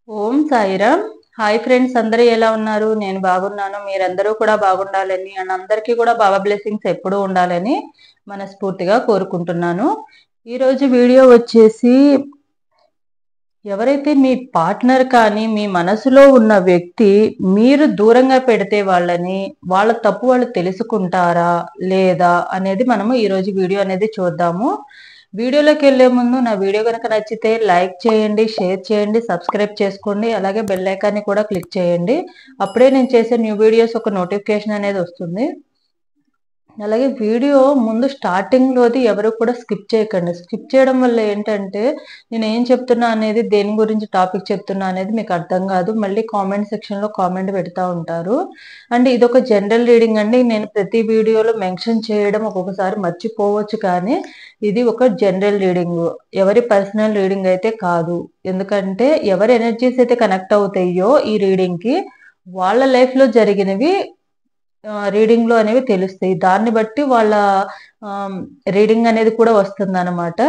ఓం Sairam. Hi friends, అందరూ ఎలా ఉన్నారు? నేను బాగున్నాను. మీరందరూ కూడా బాగుండాలని అండ్ అందరికీ కూడా బాబా బ్లెస్సింగ్స్ ఎప్పుడూ ఉండాలని మనస్ఫూర్తిగా కోరుకుంటున్నాను. ఈరోజు వీడియో వచ్చేసి, ఎవరైతే మీ పార్ట్నర్ కానీ మీ మనసులో ఉన్న వ్యక్తి మీరు దూరంగా పెడితే వాళ్ళ తప్పు వాళ్ళు తెలుసుకుంటారా లేదా అనేది మనము ఈరోజు వీడియో అనేది చూద్దాము. వీడియోలోకి వెళ్లే ముందు నా వీడియో కనుక నచ్చితే లైక్ చేయండి, షేర్ చేయండి, సబ్స్క్రైబ్ చేసుకోండి, అలాగే బెల్ ఐకాన్ని కూడా క్లిక్ చేయండి. అప్పుడే నేను చేసే న్యూ వీడియోస్ ఒక నోటిఫికేషన్ అనేది వస్తుంది. అలాగే వీడియో ముందు స్టార్టింగ్ లోది ఎవరు కూడా స్కిప్ చేయకండి. స్కిప్ చేయడం వల్ల ఏంటంటే నేను ఏం చెప్తున్నా అనేది, దేని గురించి టాపిక్ చెప్తున్నా అనేది మీకు అర్థం కాదు. మళ్ళీ కామెంట్ సెక్షన్ లో కామెంట్ పెడతా ఉంటారు. అండ్ ఇది ఒక జనరల్ రీడింగ్ అండి. నేను ప్రతి వీడియోలో మెన్షన్ చేయడం ఒక్కొక్కసారి మర్చిపోవచ్చు, కానీ ఇది ఒక జనరల్ రీడింగ్, ఎవరి పర్సనల్ రీడింగ్ అయితే కాదు. ఎందుకంటే ఎవరి ఎనర్జీస్ అయితే కనెక్ట్ అవుతాయో ఈ రీడింగ్ కి, వాళ్ళ లైఫ్ లో జరిగినవి రీడింగ్ లో అనేవి తెలుస్తాయి. దాన్ని బట్టి వాళ్ళ రీడింగ్ అనేది కూడా వస్తుంది అనమాట.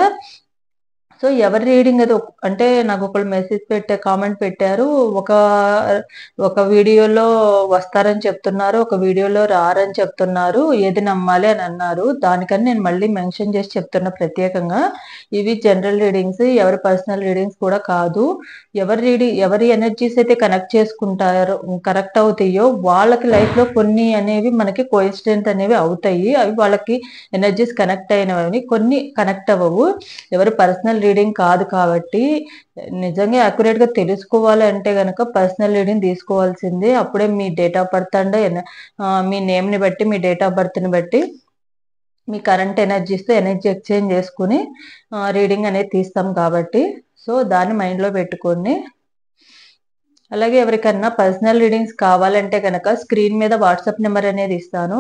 సో ఎవరి రీడింగ్ అది అంటే నాకు ఒకళ్ళు మెసేజ్ కామెంట్ పెట్టారు, ఒక వీడియోలో వస్తారని చెప్తున్నారు, ఒక వీడియోలో రారని చెప్తున్నారు, ఏది నమ్మాలి అని అన్నారు. దానికని నేను మళ్ళీ మెన్షన్ చేసి చెప్తున్నా ప్రత్యేకంగా, ఇవి జనరల్ రీడింగ్స్, ఎవరి పర్సనల్ రీడింగ్స్ కూడా కాదు. ఎవరి ఎనర్జీస్ అయితే కనెక్ట్ అవుతాయో వాళ్ళకి లైఫ్ లో కొన్ని అనేవి మనకి కోఇన్సిడెంట్ అనేవి అవుతాయి. అవి వాళ్ళకి ఎనర్జీస్ కనెక్ట్ అయినవి, కొన్ని కనెక్ట్ అవ్వవు. ఎవరి పర్సనల్ రీడింగ్ కాదు కాబట్టి, నిజంగా అక్యురేట్ గా తెలుసుకోవాలి అంటే గనక పర్సనల్ రీడింగ్ తీసుకోవాల్సిందే. అప్పుడే మీ డేట్ ఆఫ్ బర్త్ అండ్ మీ నేమ్ ని బట్టి, మీ డేట్ ఆఫ్ బర్త్ ని బట్టి మీ కరెంట్ ఎనర్జీస్ తో ఎనర్జీ ఎక్స్చేంజ్ చేసుకుని రీడింగ్ అనేది తీస్తాం కాబట్టి, సో దాన్ని మైండ్ లో పెట్టుకోండి. అలాగే ఎవరికన్నా పర్సనల్ రీడింగ్స్ కావాలంటే కనుక స్క్రీన్ మీద వాట్సాప్ నెంబర్ అనేది ఇస్తాను.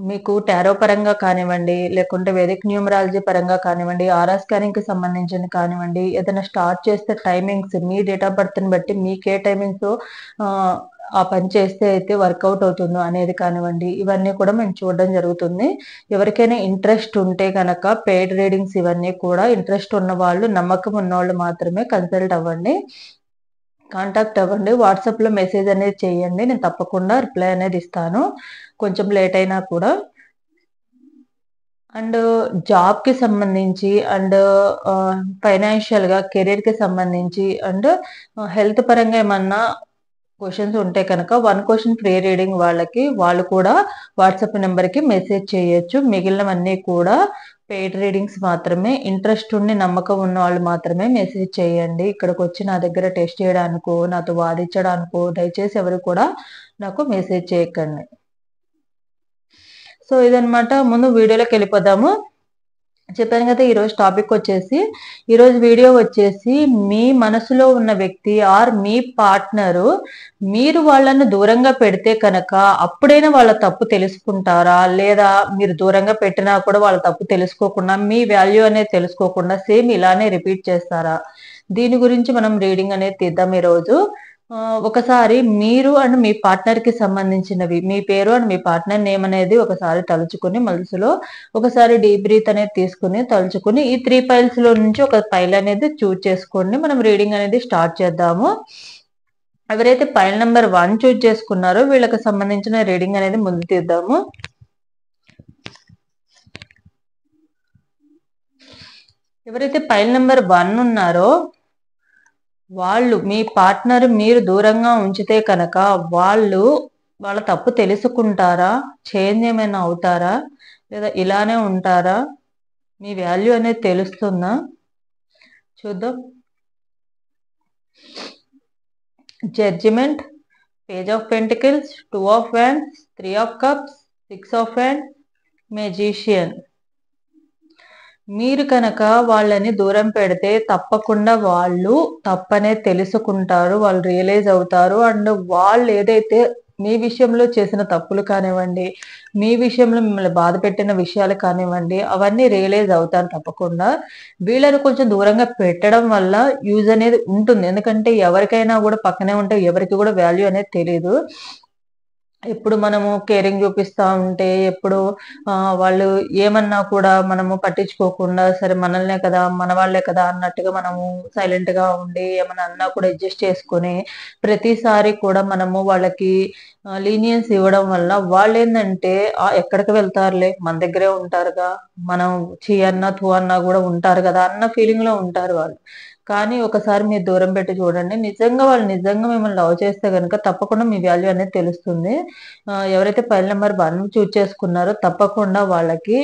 మీకు టారో పరంగా కానివ్వండి, లేకుంటే వేదిక్ న్యూమరాలజీ పరంగా కానివ్వండి, ఆరా స్కానింగ్ కి సంబంధించిన కానివ్వండి, ఏదైనా స్టార్ట్ చేస్తే timings me date of birth ని బట్టి మీకు ఏ టైమింగ్స్ ఆ పని చేస్తే అయితే వర్కౌట్ అవుతుందో అనేది కానివ్వండి, ఇవన్నీ కూడా మేము చూడడం జరుగుతుంది. ఎవరికైనా ఇంట్రెస్ట్ ఉంటే కనుక పెయిడ్ రీడింగ్స్ ఇవన్నీ కూడా ఇంట్రెస్ట్ ఉన్న వాళ్ళు, నమ్మకం ఉన్న వాళ్ళు మాత్రమే కన్సల్ట్ అవ్వండి, కాంటాక్ట్ అవ్వండి. వాట్సాప్లో మెసేజ్ అనేది చేయండి, నేను తప్పకుండా రిప్లై అనేది ఇస్తాను, కొంచెం లేట్ అయినా కూడా. అండ్ జాబ్కి సంబంధించి అండ్ ఫైనాన్షియల్గా కెరీర్కి సంబంధించి అండ్ హెల్త్ పరంగా ఏమన్నా క్వశ్చన్స్ ఉంటే కనుక 1 క్వశ్చన్ ఫ్రీ రీడింగ్ వాళ్ళు కూడా వాట్సాప్ నెంబర్కి మెసేజ్ చేయొచ్చు. మిగిలినవన్నీ కూడా పెయిడ్ రీడింగ్స్ మాత్రమే. ఇంట్రెస్ట్ ఉండి నమ్మకం ఉన్న వాళ్ళు మాత్రమే మెసేజ్ చేయండి. ఇక్కడికి వచ్చి నా దగ్గర టెస్ట్ చేయడానికో నాతో వాదించడానికో దయచేసి ఎవరు కూడా నాకు మెసేజ్ చేయకండి. సో ఇదనమాట. ముందు వీడియోలోకి వెళ్ళిపోదాము. చెప్పాను కదా, ఈరోజు టాపిక్ వచ్చేసి, ఈరోజు వీడియో వచ్చేసి, మీ మనసులో ఉన్న వ్యక్తి ఆర్ మీ పార్ట్నరు మీరు వాళ్ళను దూరంగా పెడితే కనుక అప్పుడైనా వాళ్ళ తప్పు తెలుసుకుంటారా, లేదా మీరు దూరంగా పెట్టినా కూడా వాళ్ళ తప్పు తెలుసుకోకుండా, మీ వాల్యూ అనేది తెలుసుకోకుండా సేమ్ ఇలానే రిపీట్ చేస్తారా? దీని గురించి మనం రీడింగ్ అనేది తీద్దాం ఈరోజు. ఒకసారి మీరు అండ్ మీ పార్ట్నర్ కి సంబంధించినవి, మీ పేరు అండ్ మీ పార్ట్నర్ నేమ్ అనేది ఒకసారి తలుచుకుని మనసులో ఒకసారి డీప్ బ్రీత్ అనేది తీసుకుని తలుచుకుని ఈ 3 ఫైల్స్ లో నుంచి ఒక ఫైల్ అనేది చూజ్ చేసుకోండి. మనం రీడింగ్ అనేది స్టార్ట్ చేద్దాము. ఎవరైతే ఫైల్ నెంబర్ 1 చూజ్ చేసుకున్నారో వీళ్ళకి సంబంధించిన రీడింగ్ అనేది ముందు తీద్దాము. ఎవరైతే ఫైల్ నెంబర్ 1 ఉన్నారో వాళ్ళు, మీ పార్ట్నర్ మీరు దూరంగా ఉంచితే కనుక వాళ్ళ తప్పు తెలుసుకుంటారా, చేంజ్ ఏమైనా అవుతారా, లేదా ఇలానే ఉంటారా, మీ వాల్యూ అనేది తెలుస్తుందా చూద్దాం. Judgement, page of pentacles, 2 of wands, 3 of cups, 6 of wands, magician. మీరు కనుక వాళ్ళని దూరం పెడితే తప్పకుండా వాళ్ళు తప్పనే తెలుసుకుంటారు, వాళ్ళు రియలైజ్ అవుతారు. అండ్ వాళ్ళు ఏదైతే మీ విషయంలో చేసిన తప్పులు కానివ్వండి, మీ విషయంలో మిమ్మల్ని బాధ పెట్టిన విషయాలు కానివ్వండి, అవన్నీ రియలైజ్ అవుతారు తప్పకుండా. వీళ్ళని కొంచెం దూరంగా పెట్టడం వల్ల యూజ్ అనేది ఉంటుంది. ఎందుకంటే ఎవరికైనా కూడా పక్కనే ఉంటే ఎవరికి కూడా వాల్యూ అనేది తెలియదు. ఎప్పుడు మనము కేరింగ్ చూపిస్తా ఉంటే, ఎప్పుడు వాళ్ళు ఏమన్నా కూడా మనము పట్టించుకోకుండా, సరే మనల్నే కదా, మన వాళ్ళే కదా అన్నట్టుగా మనము సైలెంట్ గా ఉండి, ఏమన్నా అన్నా కూడా అడ్జస్ట్ చేసుకొని, ప్రతిసారి కూడా మనము వాళ్ళకి లీనియన్స్ ఇవ్వడం వల్ల వాళ్ళేందంటే, ఎక్కడికి వెళ్తారులే మన దగ్గరే ఉంటారుగా, మనం ఛీ అన్నా, తూ అన్నా కూడా ఉంటారు కదా అన్న ఫీలింగ్ లో ఉంటారు వాళ్ళు. కానీ ఒకసారి మీరు దూరం పెట్టి చూడండి. నిజంగా వాళ్ళు నిజంగా మిమ్మల్ని లవ్ చేస్తే గనుక తప్పకుండా మీ వాల్యూ అనేది తెలుస్తుంది. ఎవరైతే ఫైల్ నెంబర్ 1 చూజ్ చేసుకున్నారో తప్పకుండా వాళ్ళకి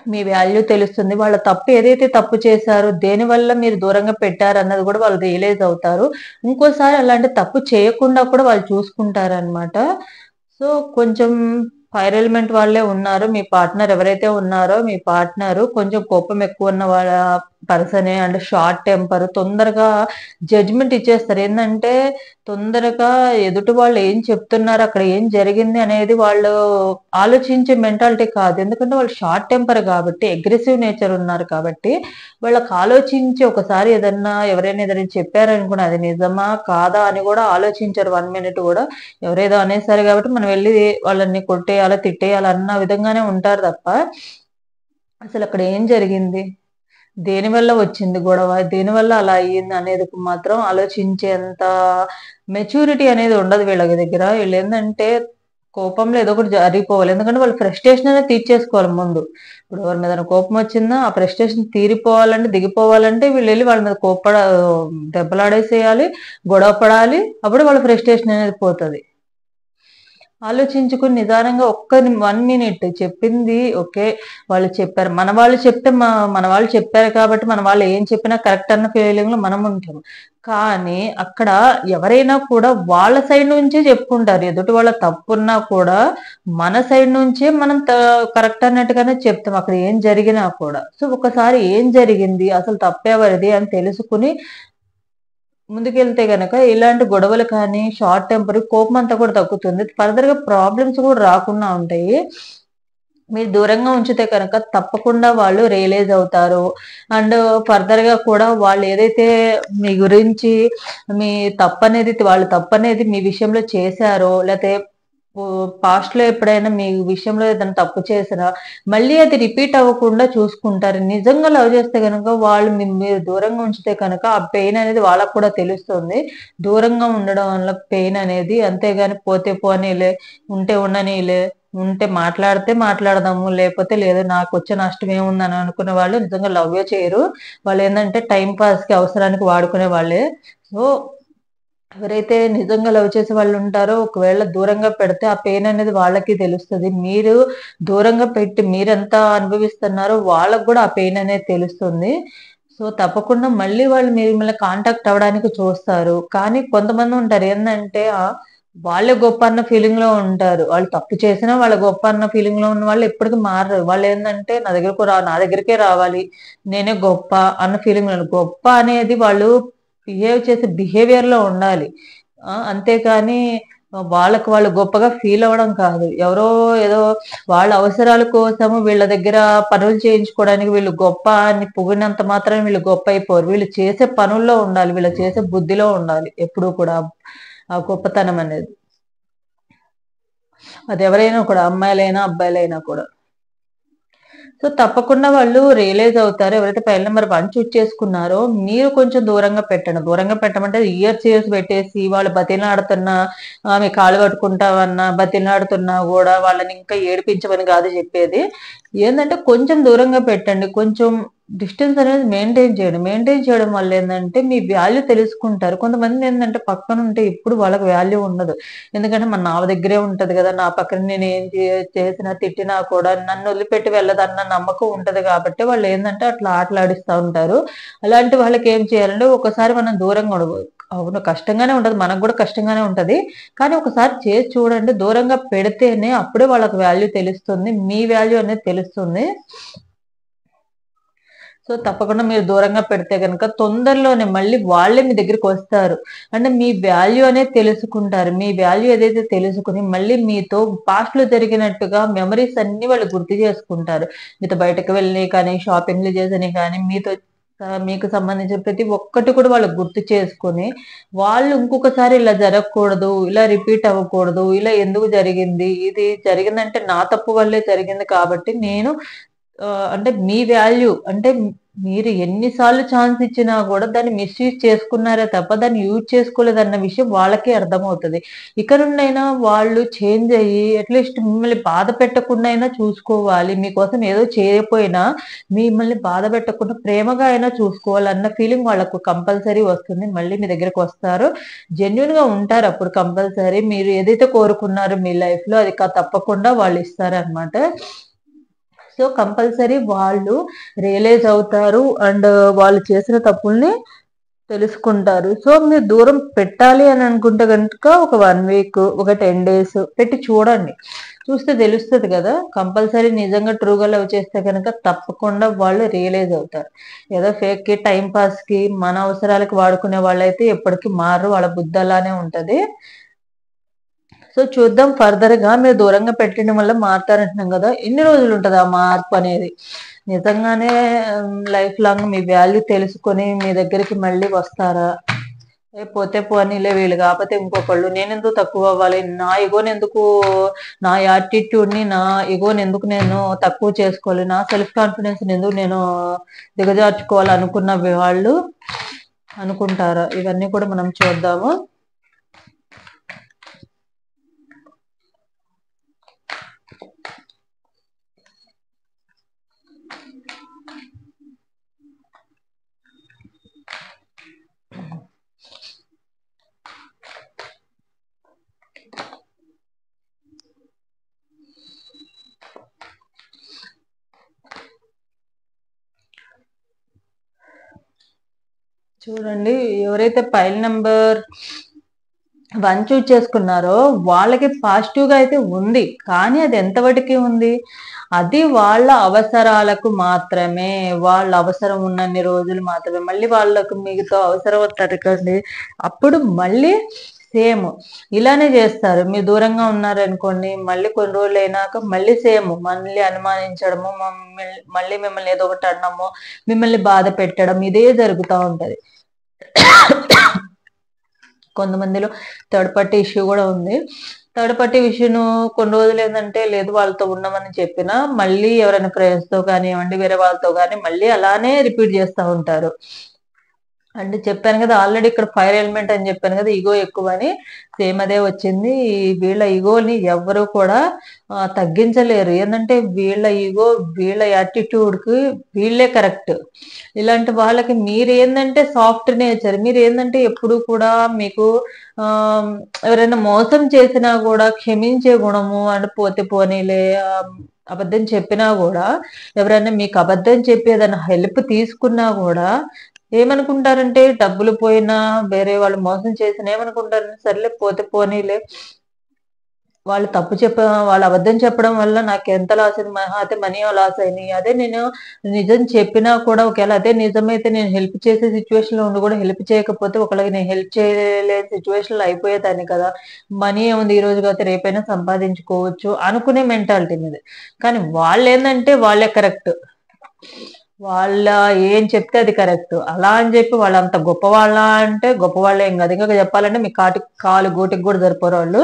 మీ వాల్యూ తెలుస్తుంది. వాళ్ళ తప్పు ఏదైతే తప్పు చేశారో, దేనివల్ల మీరు దూరంగా పెట్టారన్నది కూడా వాళ్ళు రియలైజ్ అవుతారు. ఇంకోసారి అలాంటి తప్పు చేయకుండా కూడా వాళ్ళు చూసుకుంటారనమాట. సో, కొంచెం ఫైర్ ఎలిమెంట్ వాళ్ళే ఉన్నారు. మీ పార్ట్నర్ ఎవరైతే ఉన్నారో, మీ పార్ట్నరు కొంచెం కోపం ఎక్కువున్న వాళ్ళ పర్సనే. అండ్ షార్ట్ టెంపర్, తొందరగా జడ్జ్‌మెంట్ ఇచ్చేస్తారు. ఏందంటే, తొందరగా ఎదుటి వాళ్ళు ఏం చెప్తున్నారు, అక్కడ ఏం జరిగింది అనేది వాళ్ళు ఆలోచించే మెంటాలిటీ కాదు. ఎందుకంటే వాళ్ళు షార్ట్ టెంపర్ కాబట్టి, అగ్రెసివ్ నేచర్ ఉన్నారు కాబట్టి, వాళ్ళకి ఆలోచించి ఒకసారి ఎవరైనా ఏదైనా చెప్పారనుకోండి, అది నిజమా? కాదా? అని కూడా ఆలోచించరు 1 మినిట్ కూడా. ఎవరేదో అనేసారు కాబట్టి మనం వెళ్లి వాళ్ళని కొట్టేయాలా, తిట్టేయాలా అన్న విధంగానే ఉంటారు తప్ప, అసలక్కడ ఏం జరిగింది? దేనివల్ల వచ్చింది గొడవ? దేనివల్ల అలా అయ్యింది అనేది మాత్రం ఆలోచించేంత మెచ్యూరిటీ అనేది ఉండదు వీళ్ళ దగ్గర. వీళ్ళేందంటే కోపంలో ఏదో ఒకటి జరిగిపోవాలి. ఎందుకంటే వాళ్ళు ఫ్రస్ట్రేషన్ అనేది తీర్చేసుకోవాలి ముందు. ఇప్పుడు ఎవరి మీదైనా కోపం వచ్చిందా, ఆ ఫ్రస్ట్రేషన్ తీరిపోవాలంటే, దిగిపోవాలంటే వీళ్ళెళ్లి వాళ్ళ మీద దెబ్బలాడేసేయాలి, గొడవ పడాలి. అప్పుడు వాళ్ళ ఫ్రస్ట్రేషన్ అనేది పోతది. ఆలోచించుకొని నిదానంగా 1 మినిట్ చెప్పింది ఓకే. వాళ్ళు చెప్పారు. మన వాళ్ళు చెప్పారు కాబట్టి మన వాళ్ళు ఏం చెప్పినా కరెక్ట్ అన్న ఫీలింగ్‌లో మనం ఉంటాం. కానీ అక్కడ ఎవరైనా కూడా వాళ్ళ సైడ్ నుంచే చెప్పుకుంటారు. ఎదుటి వాళ్ళ తప్పున్నా కూడా మన సైడ్ నుంచే మనం కరెక్ట్ అన్నట్టుగానే చెప్తాం. అక్కడ ఏం జరిగినా కూడా. సో, ఒకసారి ఏం జరిగింది? అసలు తప్పెవరిది అని తెలుసుకొని ముందుకెళ్తే గనక ఇలాంటి గొడవలు కానీ, షార్ట్ టెంపర్, కోపమంతా కూడా తగ్గుతుంది. ఫర్దర్‌గా ప్రాబ్లమ్స్ కూడా రాకుండా ఉంటాయి. మీరు దూరంగా ఉంచితే కనుక తప్పకుండా వాళ్ళు రియలైజ్ అవుతారు. అండ్ ఫర్దర్‌గా కూడా వాళ్ళు ఏదైతే మీ గురించి మీ వాళ్ళు తప్పనేది మీ విషయంలో చేశారో, లేతే పాస్ట్‌లో ఎప్పుడైనా మీ విషయంలో ఏదైనా తప్పు చేసినా, మళ్ళీ అది రిపీట్ అవ్వకుండా చూసుకుంటారు. నిజంగా లవ్ చేస్తే గనక వాళ్ళు మీరు దూరంగా ఉంచితే కనుక ఆ పెయిన్ అనేది వాళ్ళకి కూడా తెలుస్తుంది. దూరంగా ఉండడం వల్ల పెయిన్ అనేది, అంతేగాని పోతే పోనీలే, ఉంటే ఉండనీలే, ఉంటే మాట్లాడితే మాట్లాడదాము, లేకపోతే లేదు నాకొచ్చే నష్టం ఏముందని అనుకునే వాళ్ళు నిజంగా లవ్వే చేయరు. వాళ్ళేందంటే టైమ్ పాస్‌కి అవసరానికి వాడుకునే వాళ్ళే. సో, ఎవరైతే నిజంగా లవ్ చేసే వాళ్ళుంటారో ఒకవేళ దూరంగా పెడితే ఆ పెయిన్ అనేది వాళ్ళకి తెలుస్తది. మీరు దూరంగా పెట్టి మీరెంత అనుభవిస్తున్నారో వాళ్ళకి గూడా ఆ పెయిన్ అనేది తెలుస్తుంది. సో, తప్పకుండా మళ్ళీ వాళ్ళు మిమ్మల్ని కాంటాక్ట్ అవ్వడానికి చూస్తారు. కానీ కొంతమందుంటారు ఏందంటే వాళ్ళే గొప్ప అన్న ఫీలింగ్‌లో ఉంటారు. వాళ్ళు తప్పు చేసినా వాళ్ళ గొప్ప అన్న ఫీలింగ్‌లో ఉన్న వాళ్ళు ఎప్పటికి మారరు. వాళ్ళేందంటే నా దగ్గరికే రావాలి, నేనే గొప్ప అన్న ఫీలింగ్‌లో గొప్ప అనేది వాళ్ళు బిహేవ్ చేసే బిహేవియర్‌లో ఉండాలి. అంతేకాని వాళ్ళకి వాళ్ళు గొప్పగా ఫీల్ అవ్వడం కాదు. ఏదో వాళ్ళ అవసరాల కోసము వీళ్ళ దగ్గర పనులు చేయించుకోవడానికి వీళ్ళు గొప్ప అని పొగిడినంత మాత్రాన వీళ్ళు గొప్ప అయిపోరు. వీళ్ళు చేసే పనుల్లో ఉండాలి. వీళ్ళు చేసే బుద్ధిలో ఉండాలి ఎప్పుడూ కూడా ఆ గొప్పతనం అనేది. అది ఎవరైనా కూడా అమ్మాయిలైనా, అబ్బాయిలైనా కూడా. సో, తప్పకుండా వాళ్ళు రియలైజ్ అవుతారు. ఎవరైతే ఫైల్ నంబర్ 1 చూజ్ చేసుకున్నారో, మీరు కొంచెం దూరంగా పెట్టండి. దూరంగా పెట్టమంటే ఇయర్స్ పెట్టేసి వాళ్ళు బతిమిలాడుతున్నా, మీ కాళ్ళు పట్టుకుంటామన్నా, బతిమిలాడుతున్నా గూడా వాళ్ళని ఇంకా ఏడిపించమని గాదు జెప్పేది. ఏందంటే కొంచెం దూరంగా పెట్టండి. కొంచెం డిస్టెన్స్ అనేది మెయింటైన్ చేయండి. మెయింటైన్ చేయడం వల్ల ఏందంటే మీ వాల్యూ తెలుసుకుంటారు. కొంతమందేందంటే పక్కనుంటే ఎప్పుడు వాళ్ళకి వాల్యూ ఉండదు. ఎందుకంటే నా దగ్గరే ఉంటది గదా! నా పక్కన నేనేం చేసినా, తిట్టినా కూడా నన్ను వదిలిపెట్టి వెళ్ళదన్న నమ్మకం ఉంటది గాబట్టి వాళ్ళేందంటే అట్లా ఆటలాడిస్తా ఉంటారు. అలాంటి వాళ్ళకేం చేయాలంటే ఒకసారి మనం దూరంగా అవును, కష్టంగానే ఉంటది. మనకు గూడా కష్టంగానే ఉంటది. కానీ ఒకసారి చేసి చూడండి. దూరంగా పెడితేనే అప్పుడే వాళ్ళకి వాల్యూ తెలుస్తుంది. మీ వాల్యూ అనేది తెలుస్తుంది. సో, తప్పకుండా మీరు దూరంగా పెడితే గనక తొందరలోనే మళ్ళీ వాళ్ళే మీ దగ్గరికొస్తారు. అంటే మీ వాల్యూ అనేది తెలుసుకుంటారు. మీ వాల్యూ ఏదైతే తెలుసుకొని మళ్ళీ మీతో పాస్ట్‌లో జరిగినట్టుగా మెమోరీస్ అన్నీ వాళ్ళు గుర్తు చేసుకుంటారు. మీతో బయటకు వెళ్ళినయి కానీ, షాపింగ్‌లు చేసినయి కానీ, మీతో మీకు సంబంధించిన ప్రతి ఒక్కటి కూడా వాళ్ళకి గుర్తు చేసుకొని, వాళ్ళు ఇంకొకసారి ఇలా జరగకూడదు, ఇలా రిపీట్ అవ్వకూడదు, ఇలా ఎందుకు జరిగింది, ఇది జరిగిందంటే నా తప్పు వల్లే జరిగింది కాబట్టి నేను అంటే మీ వాల్యూ అంటే మీరు ఎన్ని సార్లు ఛాన్స్ ఇచ్చినా కూడా దాన్ని మిస్‌యూజ్ చేసుకున్నారే తప్ప దాన్ని యూజ్ చేసుకోలేదన్న విషయం వాళ్ళకే అర్థమవుతది. ఇక నుండైనా వాళ్ళు చేంజ్ అయ్యి అట్‌లీస్ట్ మిమ్మల్ని బాధ పెట్టకుండా అయినా చూసుకోవాలి. మీకోసం ఏదో చేయకపోయినా మిమ్మల్ని బాధ పెట్టకుండా ప్రేమగా అయినా చూసుకోవాలన్న ఫీలింగ్ వాళ్ళకు కంపల్సరీ వస్తుంది. మళ్ళీ మీ దగ్గరకొస్తారు. జెన్యూన్‌గా ఉంటారు అప్పుడు కంపల్సరీ. మీరు ఏదైతే కోరుకున్నారో మీ లైఫ్‌లో అది తప్పకుండా వాళ్ళు ఇస్తారనమాట. సో కంపల్సరీ వాళ్ళు రియలైజ్ అవుతారు అండ్ వాళ్ళు చేసిన తప్పుల్ని తెలుసుకుంటారు. సో మీరు దూరం పెట్టాలి అని అనుకుంటే గనుక ఒక 1 వీక్, ఒక 10 డేస్ పెట్టి చూడండి. చూస్తే తెలుస్తది కదా! కంపల్సరీ నిజంగా ట్రూగా లవ్ చేస్తే గనక తప్పకుండా వాళ్ళు రియలైజ్ అవుతారు. ఏదో ఫేక్‌కి, టైమ్ పాస్‌కి, మన అవసరాలకి వాడుకునే వాళ్ళైతే ఎప్పటికి మారరు. వాళ్ళ బుద్ధి అలానే ఉంటది. సో చూద్దాం ఫర్దర్‌గా మీరు దూరంగా పెట్టడం వల్ల మారుతారంటున్నాం గదా! ఎన్ని రోజులుంటది ఆ మార్పనేది? నిజంగానే లైఫ్ లాంగ్ మీ వాల్యూ తెలుసుకొని మీ దగ్గరికి మళ్ళీ వస్తారా? పోతే పోనీలే వీళ్ళు కాకపోతే ఇంకొకళ్ళు నేనెందుకు తక్కువవ్వాలి? నా యాటిట్యూడ్‌ని, నా ఇగోనెందుకు నేను తక్కువ చేసుకోవాలి? నా సెల్ఫ్ కాన్ఫిడెన్స్‌ని ఎందుకు నేను దిగజార్చుకోవాలి అనుకున్న వాళ్ళు అనుకుంటారా? ఇవన్నీ కూడా మనం చూద్దాము. చూడండి ఎవరైతే ఫైల్ నంబర్ 1 చూజ్ చేసుకున్నారో వాళ్ళకి పాజిటివ్‌గా అయితే ఉంది. కానీ అది ఎంతవరకి ఉంది? అది వాళ్ళ అవసరాలకు మాత్రమే. వాళ్ళ అవసరం ఉన్నన్ని రోజులు మాత్రమే. మళ్ళీ వాళ్ళకు మీతో అవసరం వస్తది కండి. అప్పుడు మళ్ళీ సేమ్ ఇలానే చేస్తారు. మీరు దూరంగా ఉన్నారనుకోండి, మళ్ళీ కొన్ని రోజులైనాక మళ్ళీ సేమ్ మళ్ళీ అనుమానించడము, మళ్ళీ మిమ్మల్ని ఏదో ఒకటి అనడము, మిమ్మల్ని బాధ పెట్టడం ఇదే జరుగుతా ఉంటది. కొంతమందిలో థర్డ్ పార్టీ ఇష్యూ కూడా ఉంది. థర్డ్ పార్టీ ఇష్యూను కొన్ని రోజులు ఏంటంటే లేదు వాళ్ళతో ఉన్నామని చెప్పినా మళ్ళీ ఎవరైనా ఫ్రెండ్స్‌తో కానివ్వండి, వేరే వాళ్ళతో గాని మళ్ళీ అలానే రిపీట్ చేస్తా ఉంటారు. అంటే చెప్పాను కదా! ఆల్రెడీ ఇక్కడ ఫైర్ ఎలిమెంట్ అని చెప్పాను కదా! ఇగో ఎక్కువని. సేమ్ అదే వచ్చింది. వీళ్ళ ఇగోని ఎవ్వరు కూడా తగ్గించలేరు. ఏందంటే వీళ్ళ ఇగో, వీళ్ళ యాటిట్యూడ్‌కి వీళ్ళే కరెక్ట్. ఇలాంటి వాళ్ళకి మీరేందంటే సాఫ్ట్ నేచర్. మీరేందంటే ఎప్పుడు కూడా మీకు ఆహ్, ఎవరైనా మోసం చేసినా కూడా క్షమించే గుణము అండ్ పోతే పోనీలే అబద్ధం చెప్పినా గూడా ఎవరైనా మీకు అబద్ధం చెప్పి ఏదైనా హెల్ప్ తీసుకున్నా గూడా ఏమనుకుంటారంటే డబ్బులు పోయినా, వేరే వాళ్ళు మోసం చేసినా ఏమనుకుంటారంటే సర్లే పోతే పోనీలే. వాళ్ళు అబద్ధం చెప్పడం వల్ల నాకెంత లాస్ అయింది. మహా అయితే మనీ లాస్ అయినియి. అదే నేను నిజం చెప్పినా కూడా ఒకవేళ అదే నిజమైతే నేను హెల్ప్ చేసే సిట్యుయేషన్‌లో ఉండి కూడా హెల్ప్ చేయకపోతే ఒకళ్ళకి నేను హెల్ప్ చేయలేని సిట్యుయేషన్‌లో అయిపోయేదాన్ని కదా! మనీ ఏముంది ఈ రోజు కాకపోతే రేపైనా సంపాదించుకోవచ్చు అనుకునే మెంటాలిటీ మీది. కానీ వాళ్ళేందంటే వాళ్ళే కరెక్ట్. వాళ్ళ ఏం చెప్తే అది కరెక్ట్. అలా అని జెప్పి వాళ్ళంత గొప్పవాళ్ళా అంటే గొప్పవాళ్ళేం గాదు. ఇంకా చెప్పాలంటే మీ కాలు గోటికి గూడా సరిపోరాళ్ళు.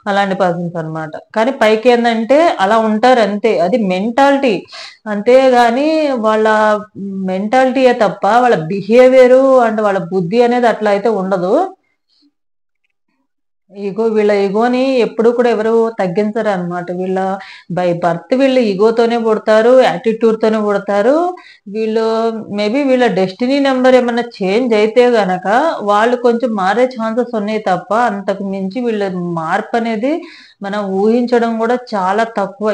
అలాంటి పర్సన్స్ అన్నమాట. కానీ పైకేందంటే అలా ఉంటారంతే. అది మెంటాలిటీ. అంతేగాని వాళ్ళ మెంటాలిటీయే తప్ప వాళ్ళ బిహేవియరు అండ్ వాళ్ళ బుద్ధి అనేది అట్లా అయితే ఉండదు. వీళ్ళ ఇగోని ఎప్పుడు కూడా ఎవరు తగ్గించరనమాట. బై బర్త్ వీళ్ళు ఇగోతోనే పుడతారు. యాటిట్యూడ్‌తోనే పుడతారు. వీళ్ళు మేబీ వీళ్ళ డెస్టినీ నంబర్ ఏమన్నా చేంజ్ అయితే గనక వాళ్ళు కొంచెం మారే ఛాన్సెస్ ఉన్నాయి తప్ప, అంతకు మించి వీళ్ళ మార్పనేది మనం ఊహించడం గూడా చాలా తక్కువ.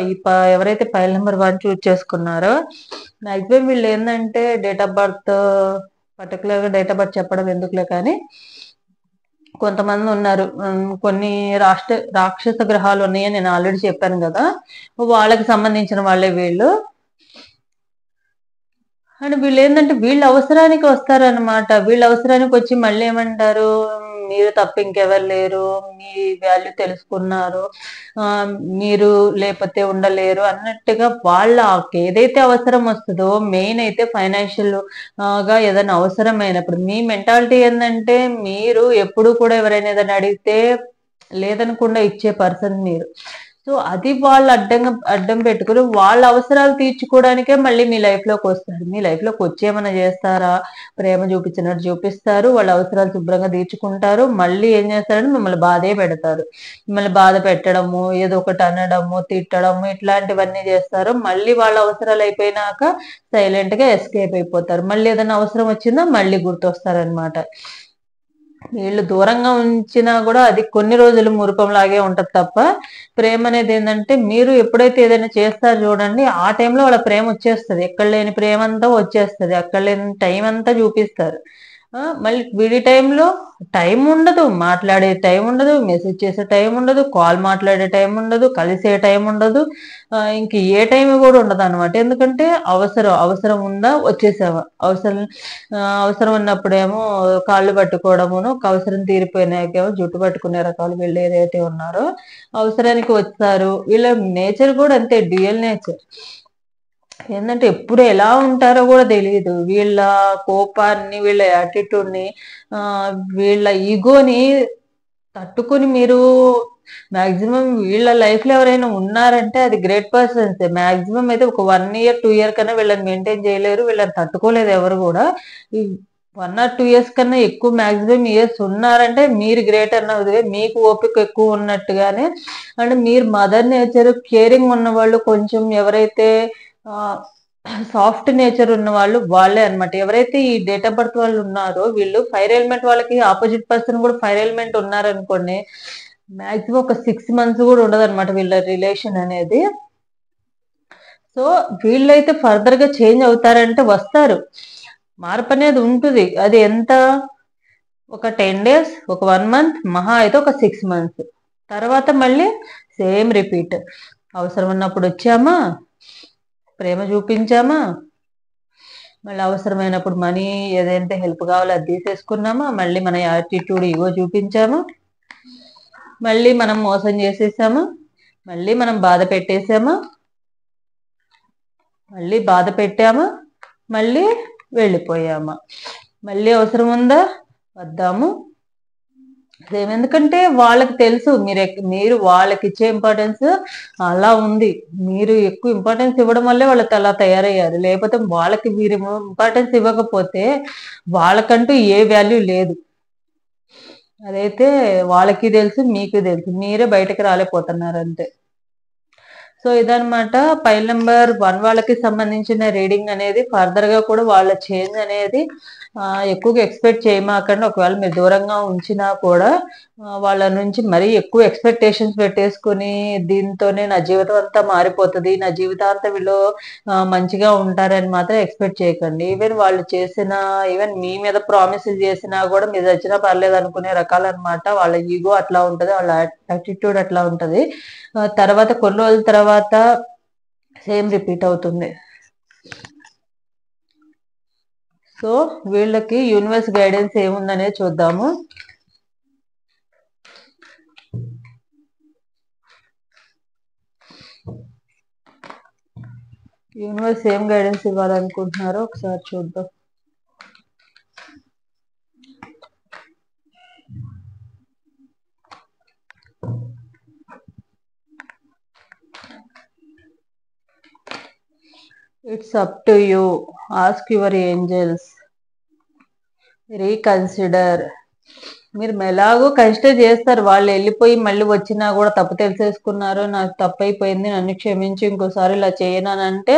ఎవరైతే ఫైల్ నంబర్ 1 చూజ్ చేసుకున్నారో మాక్సిమం వీళ్ళేందంటే డేట్ ఆఫ్ బర్త్ పర్టిక్యులర్‌గా డేట్ ఆఫ్ బర్త్ చెప్పడం ఎందుకులే కానీ కొంతమందున్నారు. కొన్ని రాక్షస గ్రహాలున్నాయని నేను ఆల్రెడీ చెప్పాను గదా! వాళ్ళకి సంబంధించిన వాళ్ళే వీళ్ళు. అండ్ వీళ్ళేందంటే వీళ్ళ అవసరానికి వస్తారనమాట. వీళ్ళ అవసరానికొచ్చి మళ్ళీ ఏమంటారు, మీరు తప్ప ఇంకెవరు లేరు, మీ వాల్యూ తెలుసుకున్నారు, మీరు లేకపోతే ఉండలేరు అన్నట్టుగా వాళ్ళకి ఏదైతే అవసరం వస్తుందో, మెయిన్ అయితే ఫైనాన్షియల్ గా ఏదైనా అవసరమైనప్పుడు మీ మెంటాలిటీ ఏంటంటే, మీరు ఎప్పుడు కూడా ఎవరైనా ఏదైనా అడిగితే లేదనకుండా ఇచ్చే పర్సన్ మీరు. సో అది వాళ్ళు అడ్డం పెట్టుకుని వాళ్ళ అవసరాలు తీర్చుకోవడానికే మళ్ళీ మీ లైఫ్ లోకి వస్తారు. మీ లైఫ్ లోకి వచ్చి ఏమైనా చేస్తారా? ప్రేమ చూపించినట్టు చూపిస్తారు, వాళ్ళ అవసరాలు శుభ్రంగా తీర్చుకుంటారు, మళ్ళీ ఏం చేస్తారంటే మిమ్మల్ని బాధే పెడతారు. మిమ్మల్ని బాధ పెట్టడము, ఏదో ఒకటి అనడము, తిట్టడము, ఇట్లాంటివన్నీ చేస్తారు. మళ్ళీ వాళ్ళ అవసరాలు అయిపోయినాక సైలెంట్ గా ఎస్కేప్ అయిపోతారు. మళ్ళీ ఏదైనా అవసరం వచ్చిందా మళ్ళీ గుర్తొస్తారనమాట. వీళ్ళు దూరంగా ఉంచినా కూడా అది కొన్ని రోజులు మురిపంలాగే ఉంటది తప్ప, ప్రేమ అనేది ఏంటంటే మీరు ఎప్పుడైతే ఏదైనా చేస్తారో చూడండి, ఆ టైంలో వాళ్ళ ప్రేమ వచ్చేస్తుంది. ఎక్కడ లేని ప్రేమ అంతా వచ్చేస్తుంది, అక్కడ లేని టైం అంతా చూపిస్తారు. మళ్ళీ విడి టైంలో టైం ఉండదు, మాట్లాడే టైం ఉండదు, మెసేజ్ చేసే టైం ఉండదు, కాల్ మాట్లాడే టైం ఉండదు, కలిసే టైం ఉండదు, ఇంక ఏ టైం కూడా ఉండదు అనమాట. ఎందుకంటే అవసరం ఉందా వచ్చేసావా, అవసరం ఉన్నప్పుడేమో కాళ్ళు పట్టుకోవడమును, అవసరం తీరిపోయినాకేమో జుట్టు పట్టుకునే రకాలు వీళ్ళు ఏదైతే ఉన్నారో, అవసరానికి వస్తారు. వీళ్ళ నేచర్ కూడా అంతే, డ్యూయల్ నేచర్. ఏంటంటే ఎప్పుడు ఎలా ఉంటారో కూడా తెలియదు. వీళ్ళ కోపాన్ని, వీళ్ళ యాటిట్యూడ్ని, వీళ్ళ ఈగోని తట్టుకుని మీరు మాక్సిమం వీళ్ళ లైఫ్ లో ఎవరైనా ఉన్నారంటే అది గ్రేట్ పర్సన్స్. మాక్సిమం అయితే ఒక 1 year 2 year కన్నా వీళ్ళని మెయింటైన్ చేయలేరు, వీళ్ళని తట్టుకోలేదు ఎవరు కూడా. 1 or 2 years కన్నా ఎక్కువ మాక్సిమం ఇయర్స్ ఉన్నారంటే మీరు గ్రేట్ అన్నది, మీకు ఓపిక ఎక్కువ ఉన్నట్టుగానే. అంటే మీరు మదర్ నేచర్ కేరింగ్ ఉన్న వాళ్ళు, కొంచెం ఎవరైతే సాఫ్ట్ నేచర్ ఉన్న వాళ్ళు వాళ్ళే అనమాట. ఎవరైతే ఈ డేట్ ఆఫ్ బర్త్ వాళ్ళు ఉన్నారో వీళ్ళు ఫైర్ ఎలిమెంట్, వాళ్ళకి ఆపోజిట్ పర్సన్ కూడా ఫైర్ ఎలిమెంట్ ఉన్నారనుకోండి, మాక్సిమం ఒక 6 months కూడా ఉండదు అనమాట వీళ్ళ రిలేషన్ అనేది. సో వీళ్ళైతే ఫర్దర్ గా చేంజ్ అవుతారంటే వస్తారు, మార్పు అనేది ఉంటుంది. అది ఎంత, ఒక 10 days, ఒక 1 month, మహా అయితే ఒక 6 months తర్వాత మళ్ళీ సేమ్ రిపీట్. అవసరం ఉన్నప్పుడు వచ్చామా, ప్రేమ చూపించామా, మళ్ళీ అవసరమైనప్పుడు మనీ ఏదైతే హెల్ప్ కావాలో అది తీసేసుకున్నామా, మళ్ళీ మన యాటిట్యూడ్ ఈగో చూపించామా, మళ్ళీ మనం మోసం చేసేసామా, మళ్ళీ మనం బాధ పెట్టేసామా, మళ్ళీ బాధ పెట్టామా, మళ్ళీ వెళ్ళిపోయామా, మళ్ళీ అవసరం ఉందా వద్దాము. ఎందుకంటే వాళ్ళకి తెలుసు మీరు వాళ్ళకి ఇచ్చే ఇంపార్టెన్స్ అలా ఉంది. మీరు ఎక్కువ ఇంపార్టెన్స్ ఇవ్వడం వల్లే వాళ్ళకి అలా తయారయ్యారు. లేకపోతే వాళ్ళకి మీరు ఇంపార్టెన్స్ ఇవ్వకపోతే వాళ్ళకంటూ ఏ వాల్యూ లేదు. అదైతే వాళ్ళకి తెలుసు, మీకు తెలుసు, మీరే బయటకు రాలేకపోతున్నారు అంతే. సో ఇదనమాట ఫైల్ నెంబర్ 1 వాళ్ళకి సంబంధించిన రీడింగ్ అనేది. ఫర్దర్ గా కూడా వాళ్ళ చేంజ్ అనేది ఎక్కువగా ఎక్స్పెక్ట్ చేయమాకండి. ఒకవేళ మీరు దూరంగా ఉంచినా కూడా వాళ్ళ నుంచి మరీ ఎక్కువ ఎక్స్పెక్టేషన్స్ పెట్టేసుకుని దీంతోనే నా జీవితం అంతా మారిపోతుంది, నా జీవితాంతం వీళ్ళు మంచిగా ఉంటారని మాత్రం ఎక్స్పెక్ట్ చేయకండి. ఈవెన్ మీ మీద ప్రామిసులు చేసినా కూడా మీరు వచ్చినా పర్లేదు అనుకునే రకాలన్నమాట. వాళ్ళ ఈగో అట్లా ఉంటది, వాళ్ళ యాటిట్యూడ్ అట్లా ఉంటది. తర్వాత కొన్ని రోజుల తర్వాత సేమ్ రిపీట్ అవుతుంది. సో వీళ్ళకి యూనివర్స్ గైడెన్స్ ఏముందనేది చూద్దాము. యూనివర్స్ ఏం గైడెన్స్ ఇవ్వాలనుకుంటున్నారో ఒకసారి చూద్దాం. It's up to you, ask your angels, reconsider. మీరు ఎలాగో కన్సిడర్ చేస్తారు. వాళ్ళు వెళ్ళిపోయి మళ్ళీ వచ్చినా కూడా తప్పు తెలిసేసుకున్నారు, నాకు తప్పు అయిపోయింది, నన్ను క్షమించి ఇంకోసారి ఇలా చేయనంటే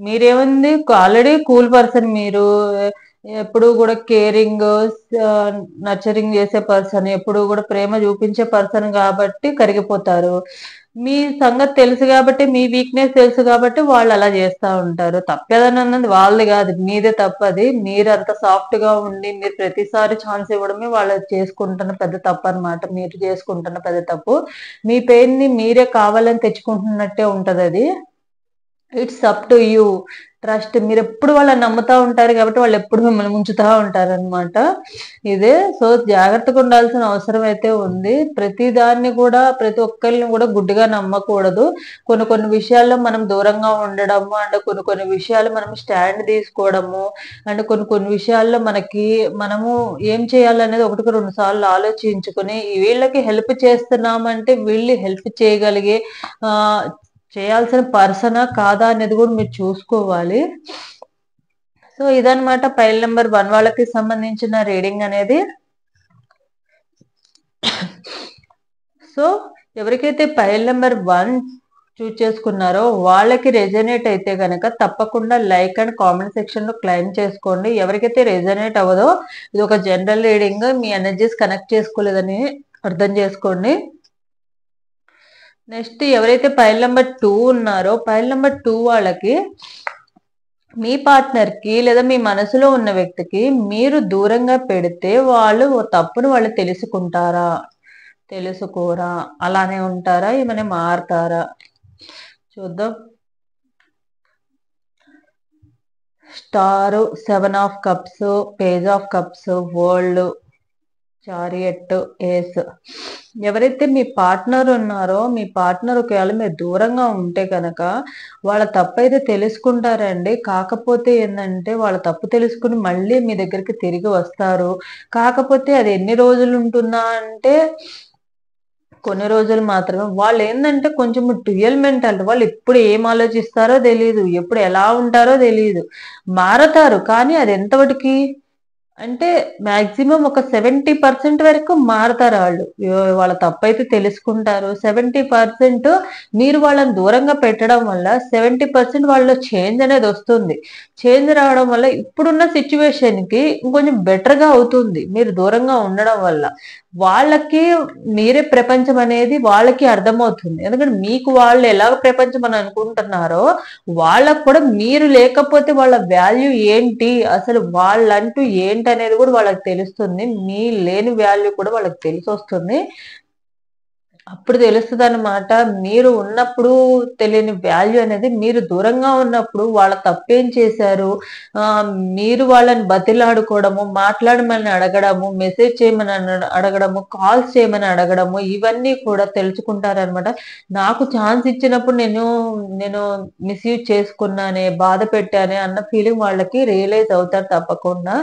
మీరేముంది, ఆల్రెడీ కూల్ పర్సన్ మీరు. ఎప్పుడు కూడా కేరింగ్, నర్చరింగ్ చేసే పర్సన్, ఎప్పుడు కూడా ప్రేమ చూపించే పర్సన్ కాబట్టి కరిగిపోతారు. మీ సంగతి తెలుసు కాబట్టి, మీ వీక్నెస్ తెలుసు కాబట్టి వాళ్ళు అలా చేస్తూ ఉంటారు. తప్పేదని అన్నది వాళ్ళది కాదు, మీదే తప్పది. మీరు అంత సాఫ్ట్ గా ఉండి మీరు ప్రతిసారి ఛాన్స్ ఇవ్వడమే వాళ్ళు చేసుకుంటున్న పెద్ద తప్పు అనమాట. మీరు చేసుకుంటున్న పెద్ద తప్పు. మీ పెయిన్ ని మీరే కావాలని తెచ్చుకుంటున్నట్టే ఉంటది అది. It's up to you. Trust. మీరు ఎప్పుడు వాళ్ళని నమ్ముతా ఉంటారు కాబట్టి వాళ్ళు ఎప్పుడు మిమ్మల్ని ముంచుతా ఉంటారు అనమాట. ఇదే. సో జాగ్రత్తగా ఉండాల్సిన అవసరం అయితే ఉంది. ప్రతి దాన్ని కూడా ప్రతి ఒక్కరిని కూడా గుడ్డిగా నమ్మకూడదు. కొన్ని కొన్ని విషయాల్లో మనం దూరంగా ఉండడము అండ్ కొన్ని కొన్ని విషయాలు మనం స్టాండ్ తీసుకోవడము అండ్ కొన్ని కొన్ని విషయాల్లో మనము ఏం చేయాలనేది ఒకటికి రెండు సార్లు ఆలోచించుకుని వీళ్ళకి హెల్ప్ చేస్తున్నామంటే వీళ్ళు హెల్ప్ చేయగలిగే ఆ చేయాల్సిన పర్సనా కాదా అనేది కూడా మీరు చూసుకోవాలి. సో ఇదనమాట పైల్ నెంబర్ 1 వాళ్ళకి సంబంధించిన రీడింగ్ అనేది. సో ఎవరికైతే పైల్ నెంబర్ 1 చూజ్ చేసుకున్నారో వాళ్ళకి రెజనేట్ అయితే కనుక తప్పకుండా లైక్ అండ్ కామెంట్ సెక్షన్ లో క్లైమ్ చేసుకోండి. ఎవరికైతే రెజనేట్ అవ్వదో ఇది ఒక జనరల్ రీడింగ్, మీ ఎనర్జీస్ కనెక్ట్ చేసుకోలేదని అర్థం చేసుకోండి. నెక్స్ట్ ఎవరైతే పైల్ నెంబర్ 2 ఉన్నారో పైల్ నెంబర్ 2 వాళ్ళకి మీ పార్ట్నర్ కి లేదా మీ మనసులో ఉన్న వ్యక్తికి మీరు దూరంగా పెడితే వాళ్ళు తప్పును వాళ్ళు తెలుసుకోరా, అలానే ఉంటారా, ఏమైనా మారుతారా చూద్దాం. Star, 7 of cups, page of cups, world, chariot, ace. ఎవరైతే మీ పార్ట్నర్ ఉన్నారో మీ పార్ట్నర్ ఒకవేళ మీరు దూరంగా ఉంటే కనుక వాళ్ళ తప్పు అయితే తెలుసుకుంటారండి. కాకపోతే ఏంటంటే వాళ్ళ తప్పు తెలుసుకుని మళ్ళీ మీ దగ్గరికి తిరిగి వస్తారు. కాకపోతే అది ఎన్ని రోజులు ఉంటుందా అంటే కొన్ని రోజులు మాత్రమే. వాళ్ళు ఏంటంటే కొంచెం డ్యూయల్ మెంటాలిటీ. వాళ్ళు ఎప్పుడు ఏం ఆలోచిస్తారో తెలియదు, ఎప్పుడు ఎలా ఉంటారో తెలియదు. మారతారు కానీ అది ఎంతవరకు అంటే మాక్సిమం ఒక 70% వరకు మారతారు వాళ్ళు. వాళ్ళ తప్పైతే తెలుసుకుంటారు. 70% మీరు వాళ్ళని దూరంగా పెట్టడం వల్ల 70% వాళ్ళలో చేంజ్ అనేది వస్తుంది. చేంజ్ రావడం వల్ల ఇప్పుడున్న సిచ్యువేషన్ కి ఇంకొంచెం బెటర్ గా అవుతుంది మీరు దూరంగా ఉండడం వల్ల. వాళ్ళకి మీరే ప్రపంచం అనేది వాళ్ళకి అర్థమవుతుంది. ఎందుకంటే మీకు వాళ్ళు ఎలాగ ప్రపంచం అని అనుకుంటున్నారో వాళ్ళకు కూడా మీరు లేకపోతే వాళ్ళ వాల్యూ ఏంటి, అసలు వాళ్ళంటూ ఏంటి అనేది కూడా వాళ్ళకి తెలుస్తుంది. మీ లేని వాల్యూ కూడా వాళ్ళకి తెలిసి వస్తుంది. అప్పుడు తెలుస్తుంది అనమాట. మీరు ఉన్నప్పుడు తెలియని వాల్యూ అనేది మీరు దూరంగా ఉన్నప్పుడు వాళ్ళ తప్పేం చేశారు, మీరు వాళ్ళని బతిలాడుకోవడము, మాట్లాడమని అడగడము, మెసేజ్ చేయమని అడగడము, కాల్స్ చేయమని అడగడము, ఇవన్నీ కూడా తెలుసుకుంటారనమాట. నాకు ఛాన్స్ ఇచ్చినప్పుడు నేను మిస్యూజ్ చేసుకున్నానే, బాధ పెట్టానే అన్న ఫీలింగ్ వాళ్ళకి రియలైజ్ అవుతారు తప్పకుండా.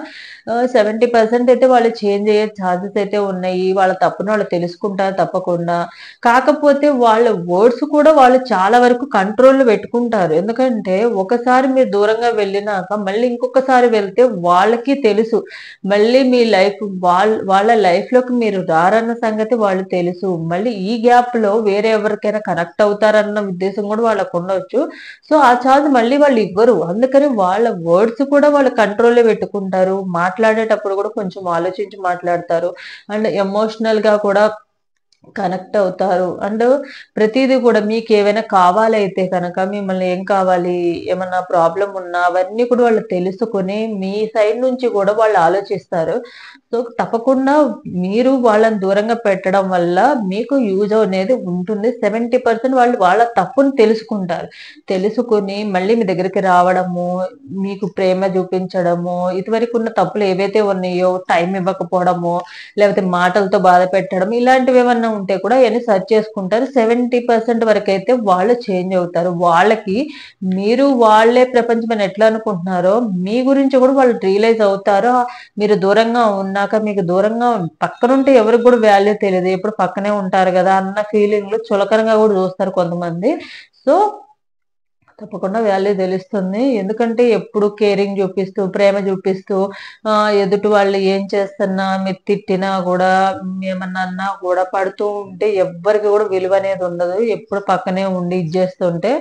70% అయితే వాళ్ళు చేంజ్ అయ్యే ఛాన్సెస్ అయితే ఉన్నాయి. వాళ్ళ తప్పును వాళ్ళు తెలుసుకుంటారు తప్పకుండా. కాకపోతే వాళ్ళ వర్డ్స్ కూడా వాళ్ళు చాలా వరకు కంట్రోల్లో పెట్టుకుంటారు. ఎందుకంటే ఒకసారి మీరు దూరంగా వెళ్ళినాక మళ్ళీ ఇంకొకసారి వెళ్తే వాళ్ళకి తెలుసు మళ్ళీ మీ లైఫ్ వాళ్ళ లైఫ్ లోకి మీరు రారన్న సంగతి వాళ్ళు తెలుసు. మళ్ళీ ఈ గ్యాప్ లో వేరే ఎవరికైనా కనెక్ట్ అవుతారన్న ఉద్దేశం కూడా వాళ్ళకు ఉండొచ్చు. సో ఆ ఛాన్స్ మళ్ళీ వాళ్ళు ఇవ్వరు. అందుకని వాళ్ళ వర్డ్స్ కూడా వాళ్ళు కంట్రోల్లో పెట్టుకుంటారు. మాట్లాడేటప్పుడు కూడా కొంచెం ఆలోచించి మాట్లాడతారు. అండ్ ఎమోషనల్ గా కూడా కనెక్ట్ అవుతారు. అండ్ ప్రతిదీ కూడా మీకు ఏవైనా కావాలైతే కనుక మిమ్మల్ని ఏం కావాలి, ఏమన్నా ప్రాబ్లం ఉన్నా అవన్నీ కూడా వాళ్ళు తెలుసుకొని మీ సైడ్ నుంచి కూడా వాళ్ళు ఆలోచిస్తారు. సో తప్పకుండా మీరు వాళ్ళని దూరంగా పెట్టడం వల్ల మీకు యూజ్ అనేది ఉంటుంది. 70% వాళ్ళు వాళ్ళ తప్పును తెలుసుకుంటారు. తెలుసుకుని మళ్ళీ మీ దగ్గరికి రావడము, మీకు ప్రేమ చూపించడము, ఇదివరకు ఉన్న తప్పులు ఏవైతే ఉన్నాయో టైం ఇవ్వకపోవడము, లేకపోతే మాటలతో బాధ పెట్టడం, ఇలాంటివి ఏమన్నా ఉంటే కూడా అవన్నీ సర్చ్ చేసుకుంటారు. 70% వరకు అయితే వాళ్ళు చేంజ్ అవుతారు. వాళ్ళకి మీరు వాళ్ళే ప్రపంచం అని ఎట్లా అనుకుంటున్నారో మీ గురించి కూడా వాళ్ళు రియలైజ్ అవుతారు. మీరు దూరంగా ఉన్నాక మీకు దూరంగా పక్కనుంటే ఎవరికి కూడా వాల్యూ తెలియదు, ఎప్పుడు పక్కనే ఉంటారు కదా అన్న ఫీలింగ్ లో చులకనగా కూడా చూస్తారు కొంతమంది. సో తప్పకుండా వాల్యూ తెలుస్తుంది. ఎందుకంటే ఎప్పుడు కేరింగ్ చూపిస్తూ ప్రేమ చూపిస్తూ ఎదుటి వాళ్ళు ఏం చేస్తున్నా మీరు తిట్టినా కూడా ఏమన్నా అన్నా కూడా పడుతూ ఉంటే ఎవ్వరికి కూడా విలువ అనేది ఉండదు. ఎప్పుడు పక్కనే ఉండి ఇది చేస్తుంటే